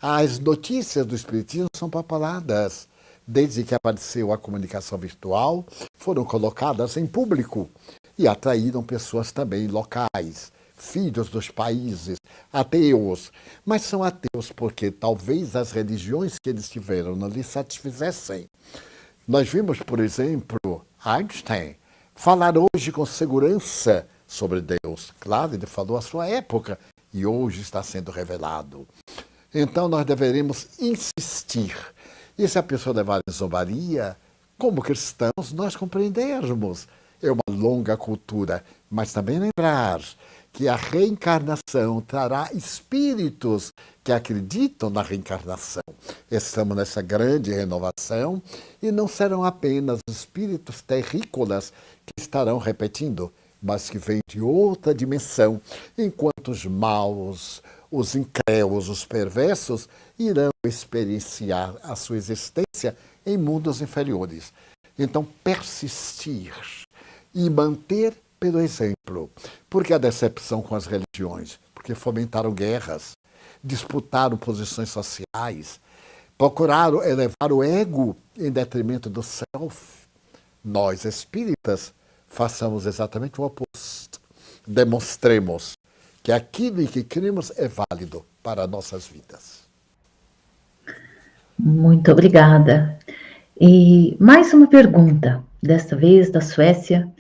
[SPEAKER 2] As notícias do Espiritismo são propaladas. Desde que apareceu a comunicação virtual, foram colocadas em público e atraíram pessoas também locais, filhos dos países, ateus. Mas são ateus porque talvez as religiões que eles tiveram não lhes satisfizessem. Nós vimos, por exemplo, Einstein falar hoje com segurança sobre Deus. Claro, ele falou à sua época e hoje está sendo revelado. Então nós deveremos insistir. E se a pessoa levar em zombaria, como cristãos, nós compreendermos. É uma longa cultura, mas também lembrar que a reencarnação trará espíritos que acreditam na reencarnação. Estamos nessa grande renovação e não serão apenas espíritos terrícolas que estarão repetindo, mas que vêm de outra dimensão, enquanto os maus, os incrédulos, os perversos, irão experienciar a sua existência em mundos inferiores. Então, persistir e manter pelo exemplo. Porque a decepção com as religiões? Porque fomentaram guerras, disputaram posições sociais, procuraram elevar o ego em detrimento do self. Nós, espíritas, façamos exatamente o oposto. Demonstremos que aquilo em que cremos é válido para nossas vidas.
[SPEAKER 1] Muito obrigada. E mais uma pergunta, desta vez da Suécia.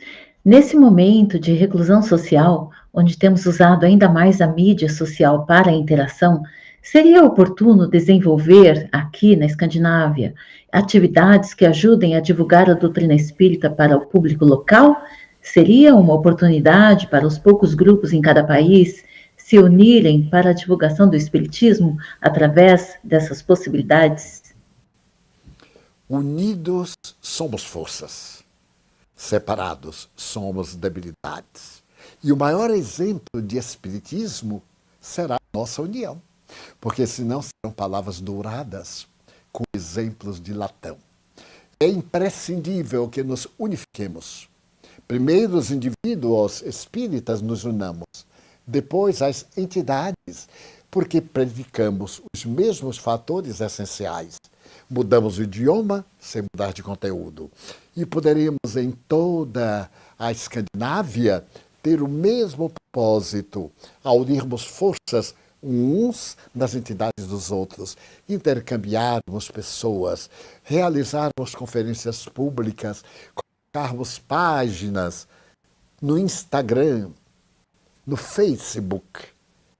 [SPEAKER 1] Nesse momento de reclusão social, onde temos usado ainda mais a mídia social para a interação, seria oportuno desenvolver aqui na Escandinávia atividades que ajudem a divulgar a doutrina espírita para o público local? Seria uma oportunidade para os poucos grupos em cada país se unirem para a divulgação do espiritismo através dessas possibilidades?
[SPEAKER 2] Unidos somos forças, separados somos debilidades. E o maior exemplo de espiritismo será a nossa união, porque senão serão palavras douradas com exemplos de latão. É imprescindível que nos unifiquemos. Primeiro os indivíduos espíritas nos unamos, depois as entidades, porque predicamos os mesmos fatores essenciais. Mudamos o idioma sem mudar de conteúdo. E poderemos em toda a Escandinávia ter o mesmo propósito, ao unirmos forças uns nas entidades dos outros, intercambiarmos pessoas, realizarmos conferências públicas, colocarmos páginas no Instagram, no Facebook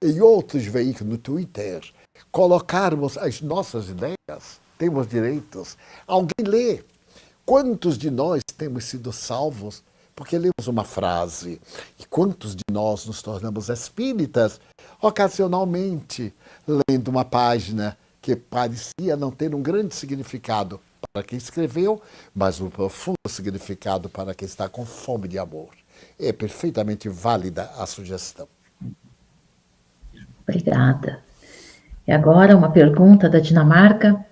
[SPEAKER 2] e outros veículos, no Twitter, colocarmos as nossas ideias. Temos direitos. Alguém lê. Quantos de nós temos sido salvos porque lemos uma frase? E quantos de nós nos tornamos espíritas ocasionalmente lendo uma página que parecia não ter um grande significado para quem escreveu, mas um profundo significado para quem está com fome de amor? É perfeitamente válida a sugestão.
[SPEAKER 1] Obrigada. E agora uma pergunta da Dinamarca.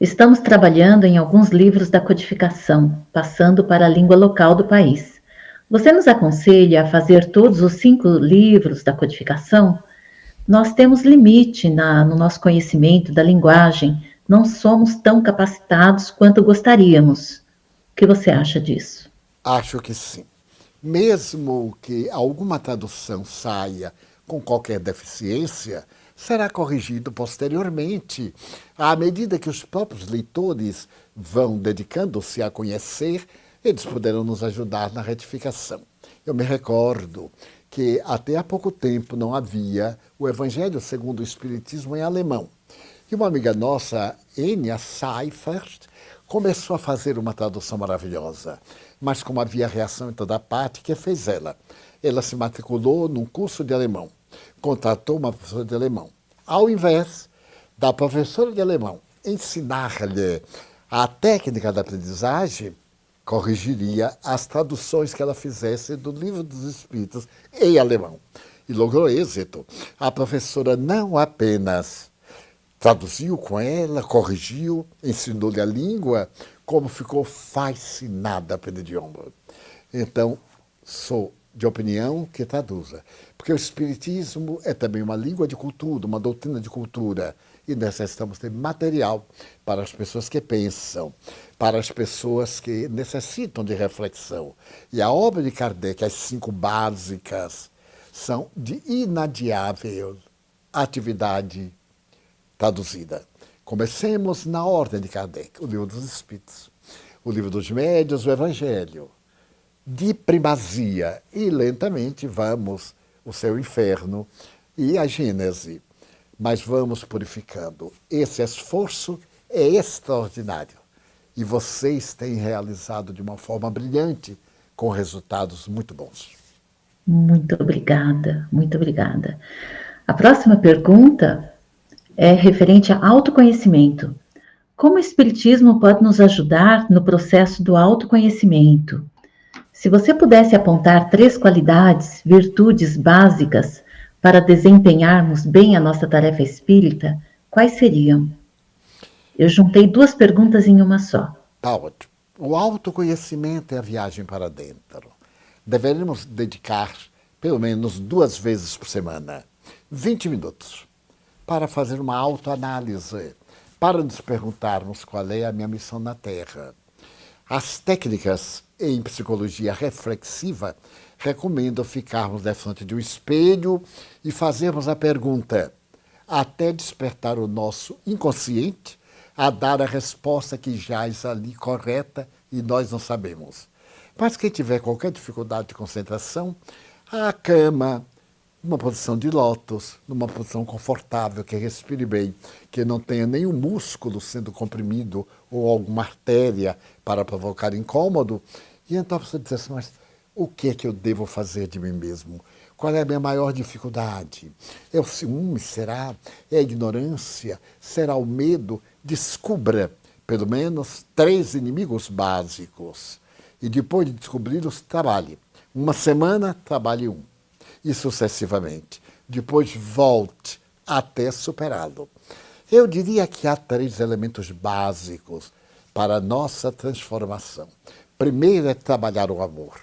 [SPEAKER 1] Estamos trabalhando em alguns livros da codificação, passando para a língua local do país. Você nos aconselha a fazer todos os 5 livros da codificação? Nós temos limite no nosso conhecimento da linguagem, não somos tão capacitados quanto gostaríamos. O que você acha disso?
[SPEAKER 2] Acho que sim. Mesmo que alguma tradução saia com qualquer deficiência, será corrigido posteriormente, à medida que os próprios leitores vão dedicando-se a conhecer, eles poderão nos ajudar na retificação. Eu me recordo que até há pouco tempo não havia o Evangelho segundo o Espiritismo em alemão. E uma amiga nossa, Enya Seifert, começou a fazer uma tradução maravilhosa. Mas como havia reação em toda parte, o que fez ela? Ela se matriculou num curso de alemão. Contratou uma professora de alemão. Ao invés da professora de alemão ensinar-lhe a técnica da aprendizagem, corrigiria as traduções que ela fizesse do Livro dos Espíritos em alemão. E logrou êxito. A professora não apenas traduziu com ela, corrigiu, ensinou-lhe a língua, como ficou fascinada pelo idioma. Então, sou de opinião que traduza. Porque o Espiritismo é também uma língua de cultura, uma doutrina de cultura. E necessitamos ter material para as pessoas que pensam, para as pessoas que necessitam de reflexão. E a obra de Kardec, as 5 básicas, são de inadiável atividade traduzida. Comecemos na ordem de Kardec, o Livro dos Espíritos, o Livro dos Médiuns, o Evangelho, de primazia, e lentamente vamos o Céu e o Inferno e a Gênese. Mas vamos purificando. Esse esforço é extraordinário. E vocês têm realizado de uma forma brilhante, com resultados muito bons.
[SPEAKER 1] Muito obrigada, muito obrigada. A próxima pergunta é referente a autoconhecimento. Como o Espiritismo pode nos ajudar no processo do autoconhecimento? Se você pudesse apontar 3 qualidades, virtudes básicas para desempenharmos bem a nossa tarefa espírita, quais seriam? Eu juntei duas perguntas em uma só.
[SPEAKER 2] Tá ótimo. O autoconhecimento é a viagem para dentro. Deveríamos dedicar pelo menos 2 vezes por semana, 20 minutos, para fazer uma autoanálise, para nos perguntarmos qual é a minha missão na Terra. As técnicas em psicologia reflexiva recomendam ficarmos na frente de um espelho e fazermos a pergunta, até despertar o nosso inconsciente a dar a resposta que jaz ali correta e nós não sabemos. Mas quem tiver qualquer dificuldade de concentração, a cama, numa posição de lótus, numa posição confortável, que respire bem, que não tenha nenhum músculo sendo comprimido ou alguma artéria para provocar incômodo. E então você diz assim, mas o que é que eu devo fazer de mim mesmo? Qual é a minha maior dificuldade? É o ciúme, será? É a ignorância? Será o medo? Descubra pelo menos 3 inimigos básicos. E depois de descobri-los, trabalhe. Uma semana, trabalhe um. E sucessivamente. Depois volte até superá-lo. Eu diria que há 3 elementos básicos para a nossa transformação. Primeiro é trabalhar o amor.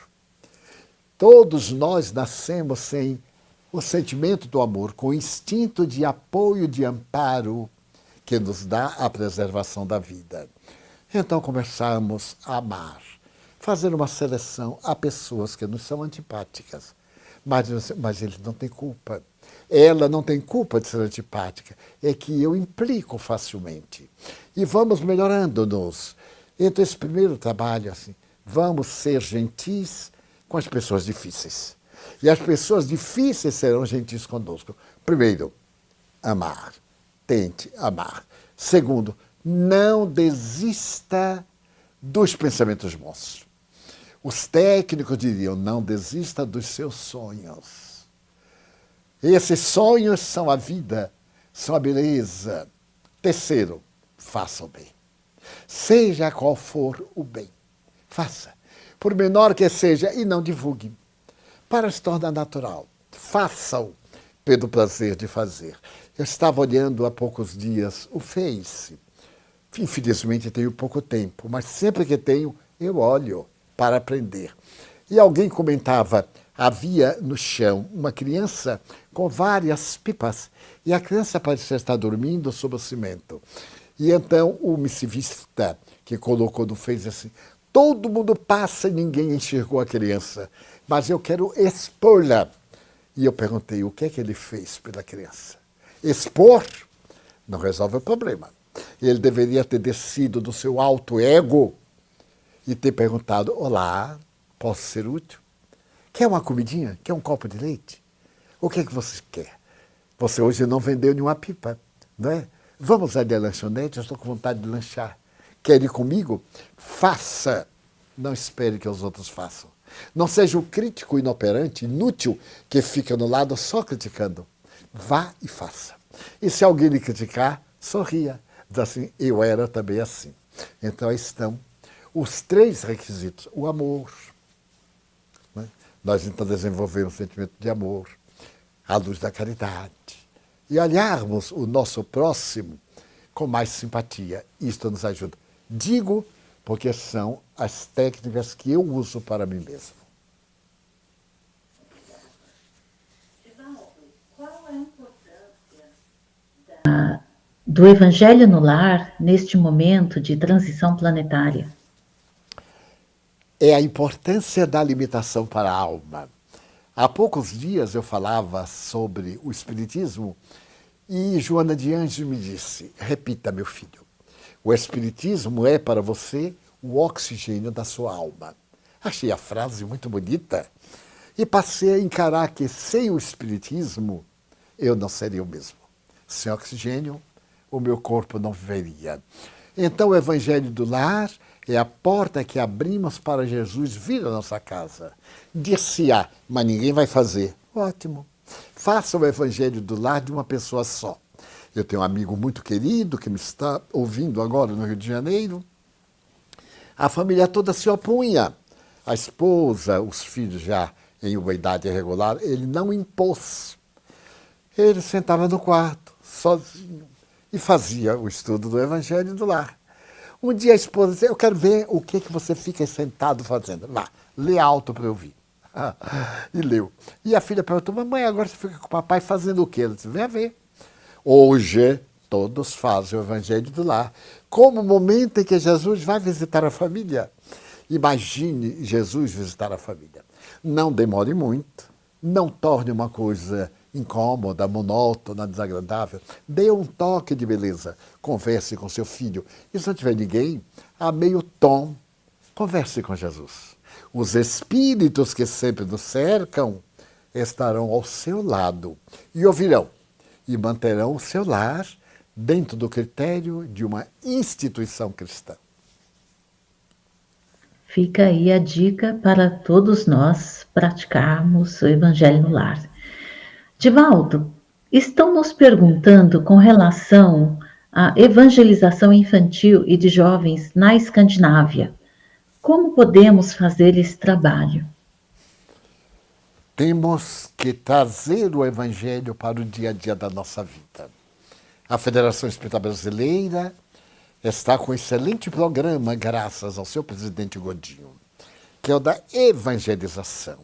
[SPEAKER 2] Todos nós nascemos sem o sentimento do amor, com o instinto de apoio, de amparo, que nos dá a preservação da vida. Então começamos a amar, fazer uma seleção a pessoas que nos são antipáticas. Mas ele não tem culpa. Ela não tem culpa de ser antipática. É que eu implico facilmente. E vamos melhorando-nos. Então, esse primeiro trabalho, assim, vamos ser gentis com as pessoas difíceis. E as pessoas difíceis serão gentis conosco. Primeiro, amar. Tente amar. Segundo, não desista dos pensamentos bons. Os técnicos diriam, não desista dos seus sonhos. Esses sonhos são a vida, são a beleza. Terceiro, faça o bem. Seja qual for o bem, faça. Por menor que seja, e não divulgue. Para se tornar natural, faça-o pelo prazer de fazer. Eu estava olhando há poucos dias o Face. Infelizmente tenho pouco tempo, mas sempre que tenho, eu olho para aprender. E alguém comentava, havia no chão uma criança com várias pipas e a criança parecia estar dormindo sobre o cimento. E então o missivista que colocou no Face assim, todo mundo passa e ninguém enxergou a criança, mas eu quero expor-la. E eu perguntei, o que é que ele fez pela criança? Expor não resolve o problema. Ele deveria ter descido do seu alto ego e ter perguntado, olá, posso ser útil? Quer uma comidinha? Quer um copo de leite? O que é que você quer? Você hoje não vendeu nenhuma pipa, não é? Vamos ali à lanchonete, eu estou com vontade de lanchar. Quer ir comigo? Faça. Não espere que os outros façam. Não seja o crítico inoperante, inútil, que fica no lado só criticando. Vá e faça. E se alguém lhe criticar, sorria. Diz assim, eu era também assim. Então aí estão os 3 requisitos. O amor. Né? Nós então desenvolvemos o sentimento de amor, à luz da caridade. E olharmos o nosso próximo com mais simpatia. Isto nos ajuda. Digo porque são as técnicas que eu uso para mim mesmo.
[SPEAKER 1] Qual é a importância do Evangelho no lar neste momento de transição planetária?
[SPEAKER 2] É a importância da alimentação para a alma. Há poucos dias eu falava sobre o Espiritismo e Joana de Anjos me disse, repita, meu filho, o Espiritismo é para você o oxigênio da sua alma. Achei a frase muito bonita e passei a encarar que sem o Espiritismo eu não seria o mesmo. Sem oxigênio, o meu corpo não viveria. Então o Evangelho do Lar é a porta que abrimos para Jesus vir à nossa casa. Dir-se-á, mas ninguém vai fazer. Ótimo. Faça o Evangelho do Lar de uma pessoa só. Eu tenho um amigo muito querido que me está ouvindo agora no Rio de Janeiro. A família toda se opunha. A esposa, os filhos já em uma idade irregular, ele não impôs. Ele sentava no quarto, sozinho, e fazia o estudo do Evangelho do Lar. Um dia a esposa disse, eu quero ver o que você fica sentado fazendo. Lá, lê alto para eu ouvir. E leu. E a filha perguntou, mamãe, agora você fica com o papai fazendo o quê? Ela disse, vem a ver. Hoje, todos fazem o Evangelho do Lar, como o momento em que Jesus vai visitar a família. Imagine Jesus visitar a família. Não demore muito, não torne uma coisa incômoda, monótona, desagradável. Dê um toque de beleza. Converse com seu filho. E se não tiver ninguém, a meio tom, converse com Jesus. Os espíritos que sempre nos cercam estarão ao seu lado e ouvirão e manterão o seu lar dentro do critério de uma instituição cristã.
[SPEAKER 1] Fica aí a dica para todos nós praticarmos o Evangelho no lar. Divaldo, estão nos perguntando com relação à evangelização infantil e de jovens na Escandinávia. Como podemos fazer esse trabalho?
[SPEAKER 2] Temos que trazer o Evangelho para o dia a dia da nossa vida. A Federação Espírita Brasileira está com um excelente programa, graças ao seu presidente Godinho, que é o da evangelização.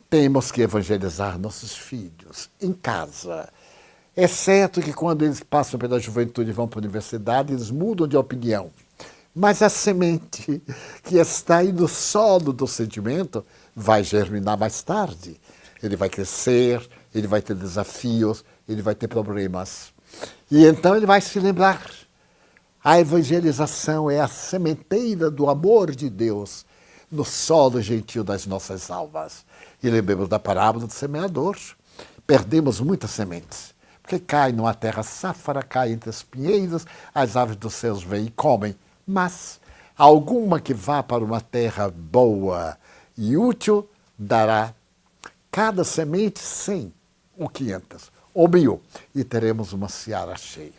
[SPEAKER 2] Temos que evangelizar nossos filhos em casa. É certo que quando eles passam pela juventude e vão para a universidade, eles mudam de opinião. Mas a semente que está aí no solo do sentimento vai germinar mais tarde. Ele vai crescer, ele vai ter desafios, ele vai ter problemas. E então ele vai se lembrar. A evangelização é a sementeira do amor de Deus no solo gentil das nossas almas. E lembremos da parábola do semeador. Perdemos muitas sementes, porque cai numa terra sáfara, cai entre os pinheiros, as aves dos céus vêm e comem. Mas alguma que vá para uma terra boa e útil dará cada semente 100 ou 500 ou 1000 e teremos uma seara cheia.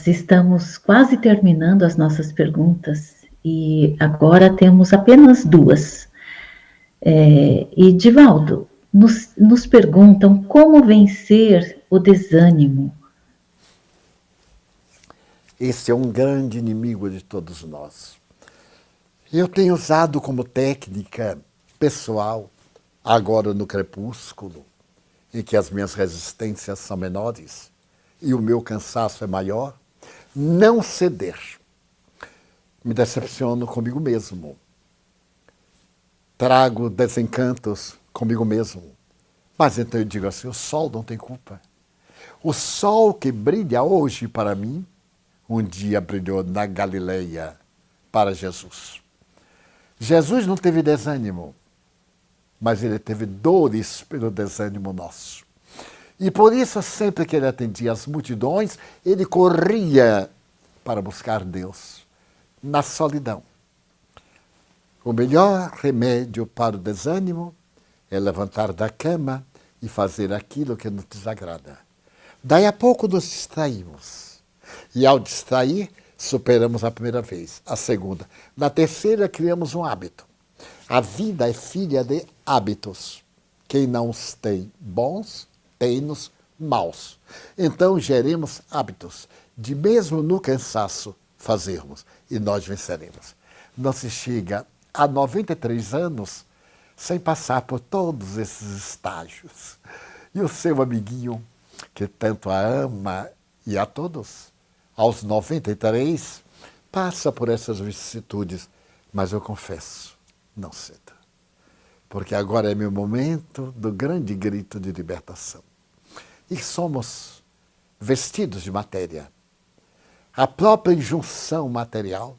[SPEAKER 1] Estamos quase terminando as nossas perguntas e agora temos apenas duas. E Divaldo, nos perguntam como vencer o desânimo.
[SPEAKER 2] Esse é um grande inimigo de todos nós. Eu tenho usado como técnica pessoal, agora no crepúsculo, em que as minhas resistências são menores e o meu cansaço é maior, não ceder. Me decepciono comigo mesmo. Trago desencantos comigo mesmo. Mas então eu digo assim, o sol não tem culpa. O sol que brilha hoje para mim, um dia brilhou na Galileia para Jesus. Jesus não teve desânimo, mas ele teve dores pelo desânimo nosso. E por isso, sempre que ele atendia as multidões, ele corria para buscar Deus na solidão. O melhor remédio para o desânimo é levantar da cama e fazer aquilo que nos desagrada. Daí a pouco nos distraímos. E ao distrair, superamos a primeira vez, a segunda. Na terceira, criamos um hábito. A vida é filha de hábitos. Quem não os tem bons, tem-nos maus. Então, geremos hábitos de mesmo no cansaço fazermos e nós venceremos. Não se chega a 93 anos sem passar por todos esses estágios. E o seu amiguinho, que tanto a ama e a todos, aos 93, passa por essas vicissitudes, mas eu confesso, não ceda. Porque agora é meu momento do grande grito de libertação. E somos vestidos de matéria. A própria injunção material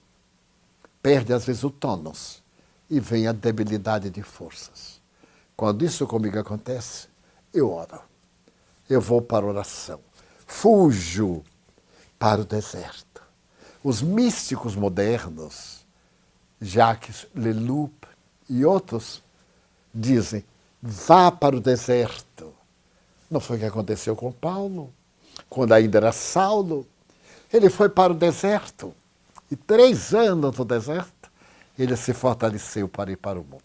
[SPEAKER 2] perde às vezes o tônus e vem a debilidade de forças. Quando isso comigo acontece, eu oro. Eu vou para a oração. Fujo para o deserto. Os místicos modernos, Jacques Leloup e outros, dizem, vá para o deserto. Não foi o que aconteceu com Paulo, quando ainda era Saulo. Ele foi para o deserto e 3 anos no deserto, ele se fortaleceu para ir para o mundo.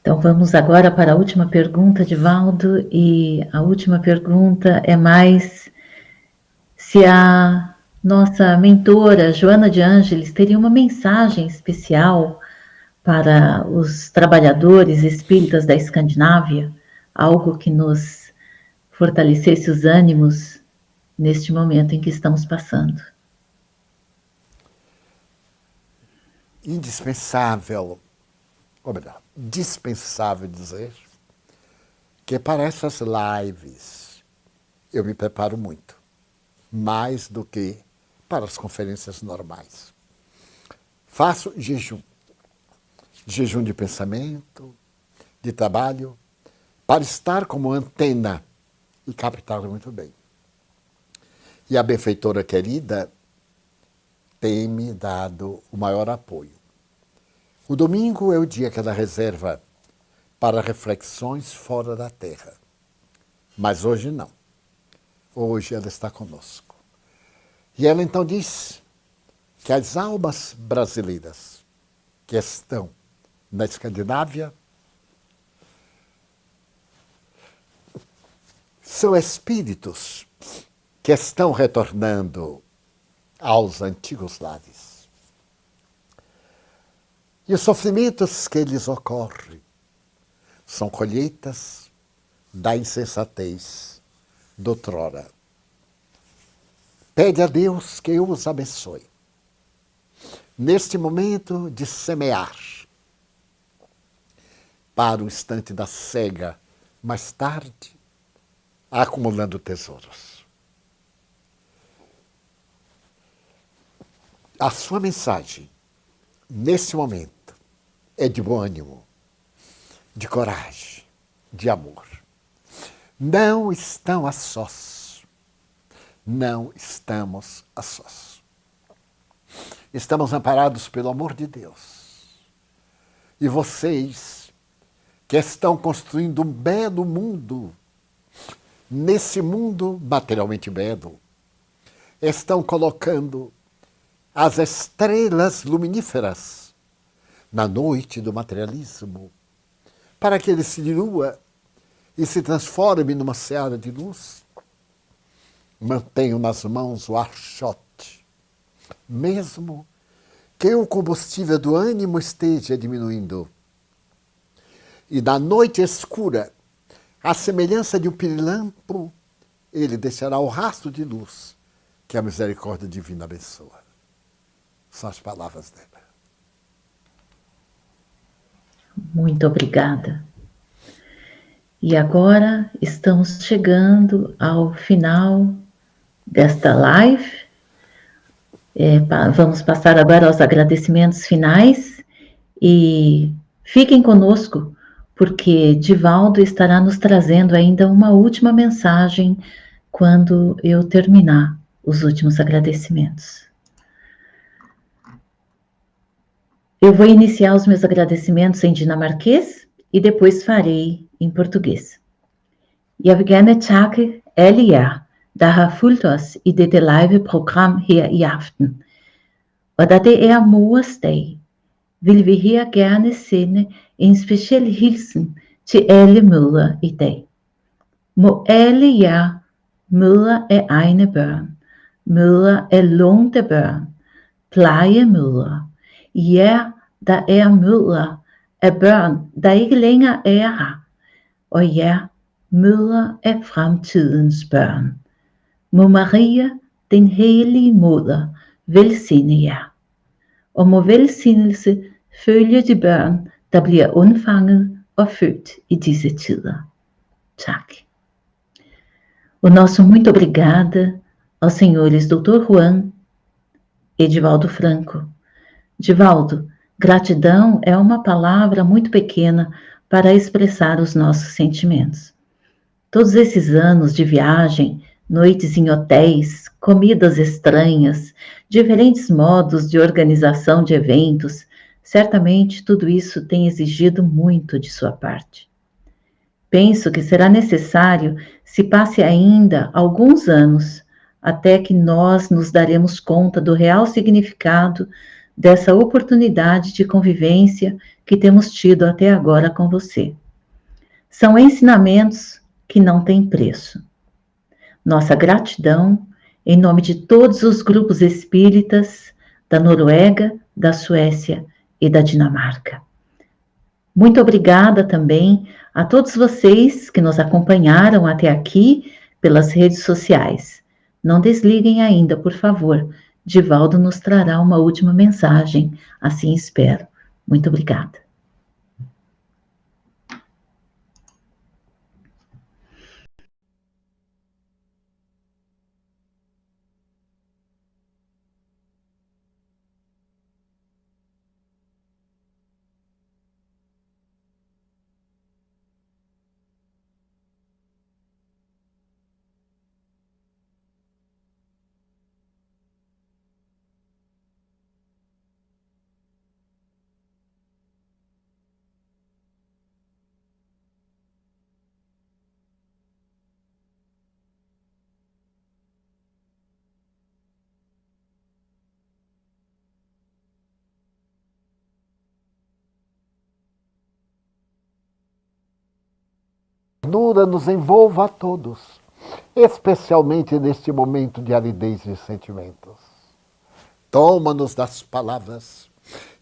[SPEAKER 1] Então vamos agora para a última pergunta, Divaldo, e a última pergunta é mais se a nossa mentora, Joana de Ângeles, teria uma mensagem especial para os trabalhadores espíritas da Escandinávia, algo que nos fortalecesse os ânimos neste momento em que estamos passando.
[SPEAKER 2] Indispensável, ou melhor, dispensável dizer que para essas lives eu me preparo muito, mais do que para as conferências normais. Faço jejum de pensamento, de trabalho, para estar como antena e captar muito bem. E a benfeitora querida tem me dado o maior apoio. O domingo é o dia que ela reserva para reflexões fora da Terra. Mas hoje não. Hoje ela está conosco. E ela então diz que as almas brasileiras que estão na Escandinávia são espíritos que estão retornando aos antigos lares. E os sofrimentos que lhes ocorrem são colheitas da insensatez doutrora. Pede a Deus que eu os abençoe. Neste momento de semear, para o instante da cega, mais tarde, acumulando tesouros. A sua mensagem, nesse momento, é de bom ânimo, de coragem, de amor. Não estão a sós. Não estamos a sós. Estamos amparados pelo amor de Deus. E vocês, que estão construindo um belo mundo, nesse mundo materialmente belo, estão colocando as estrelas luminíferas na noite do materialismo, para que ele se dilua e se transforme numa seara de luz. Mantenho nas mãos o archote, mesmo que o combustível do ânimo esteja diminuindo. E na noite escura, à semelhança de um pirilampo, ele deixará o rastro de luz que a misericórdia divina abençoa. São as palavras dela.
[SPEAKER 1] Muito obrigada. E agora estamos chegando ao final desta live. Vamos passar agora aos agradecimentos finais e fiquem conosco, porque Divaldo estará nos trazendo ainda uma última mensagem quando eu terminar os últimos agradecimentos. Eu vou iniciar os meus agradecimentos em dinamarquês e depois farei em português. Jeg vil gerne takke alle jer, der har fulgt os i dette live-program her i aften. Og da det er Mors Dag, vil vi her gerne sende en speciel hilsen til alle mødre i dag. Må alle jer mødre af egne børn, mødre af lånte børn, plejemødre, jer, der er mødre af børn, der ikke længere er her, og jer, mødre af fremtidens børn. Må Maria, den hellige moder, velsigne jer, og må velsignelse følge de børn, der bliver undfanget og født i disse tider. Tak. O nosso muito obrigada aos senhores Dr. Juan e Divaldo Franco. Divaldo, gratidão é uma palavra muito pequena para expressar os nossos sentimentos. Todos esses anos de viagem, noites em hotéis, comidas estranhas, diferentes modos de organização de eventos, certamente tudo isso tem exigido muito de sua parte. Penso que será necessário se passe ainda alguns anos até que nós nos daremos conta do real significado dessa oportunidade de convivência que temos tido até agora com você. São ensinamentos que não têm preço. Nossa gratidão em nome de todos os grupos espíritas da Noruega, da Suécia e da Dinamarca. Muito obrigada também a todos vocês que nos acompanharam até aqui pelas redes sociais. Não desliguem ainda, por favor. Divaldo nos trará uma última mensagem, assim espero. Muito obrigada.
[SPEAKER 2] Ternura nos envolva a todos, especialmente neste momento de aridez de sentimentos. Toma-nos das palavras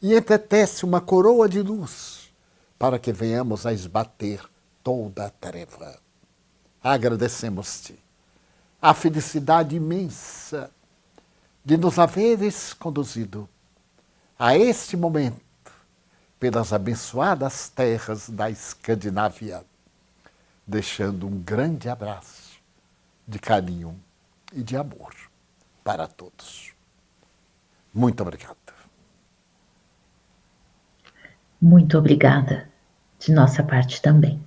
[SPEAKER 2] e entretece uma coroa de luz para que venhamos a esbater toda a treva. Agradecemos-te a felicidade imensa de nos haveres conduzido a este momento pelas abençoadas terras da Escandinávia, deixando um grande abraço de carinho e de amor para todos. Muito obrigado.
[SPEAKER 1] Muito obrigada, de nossa parte também.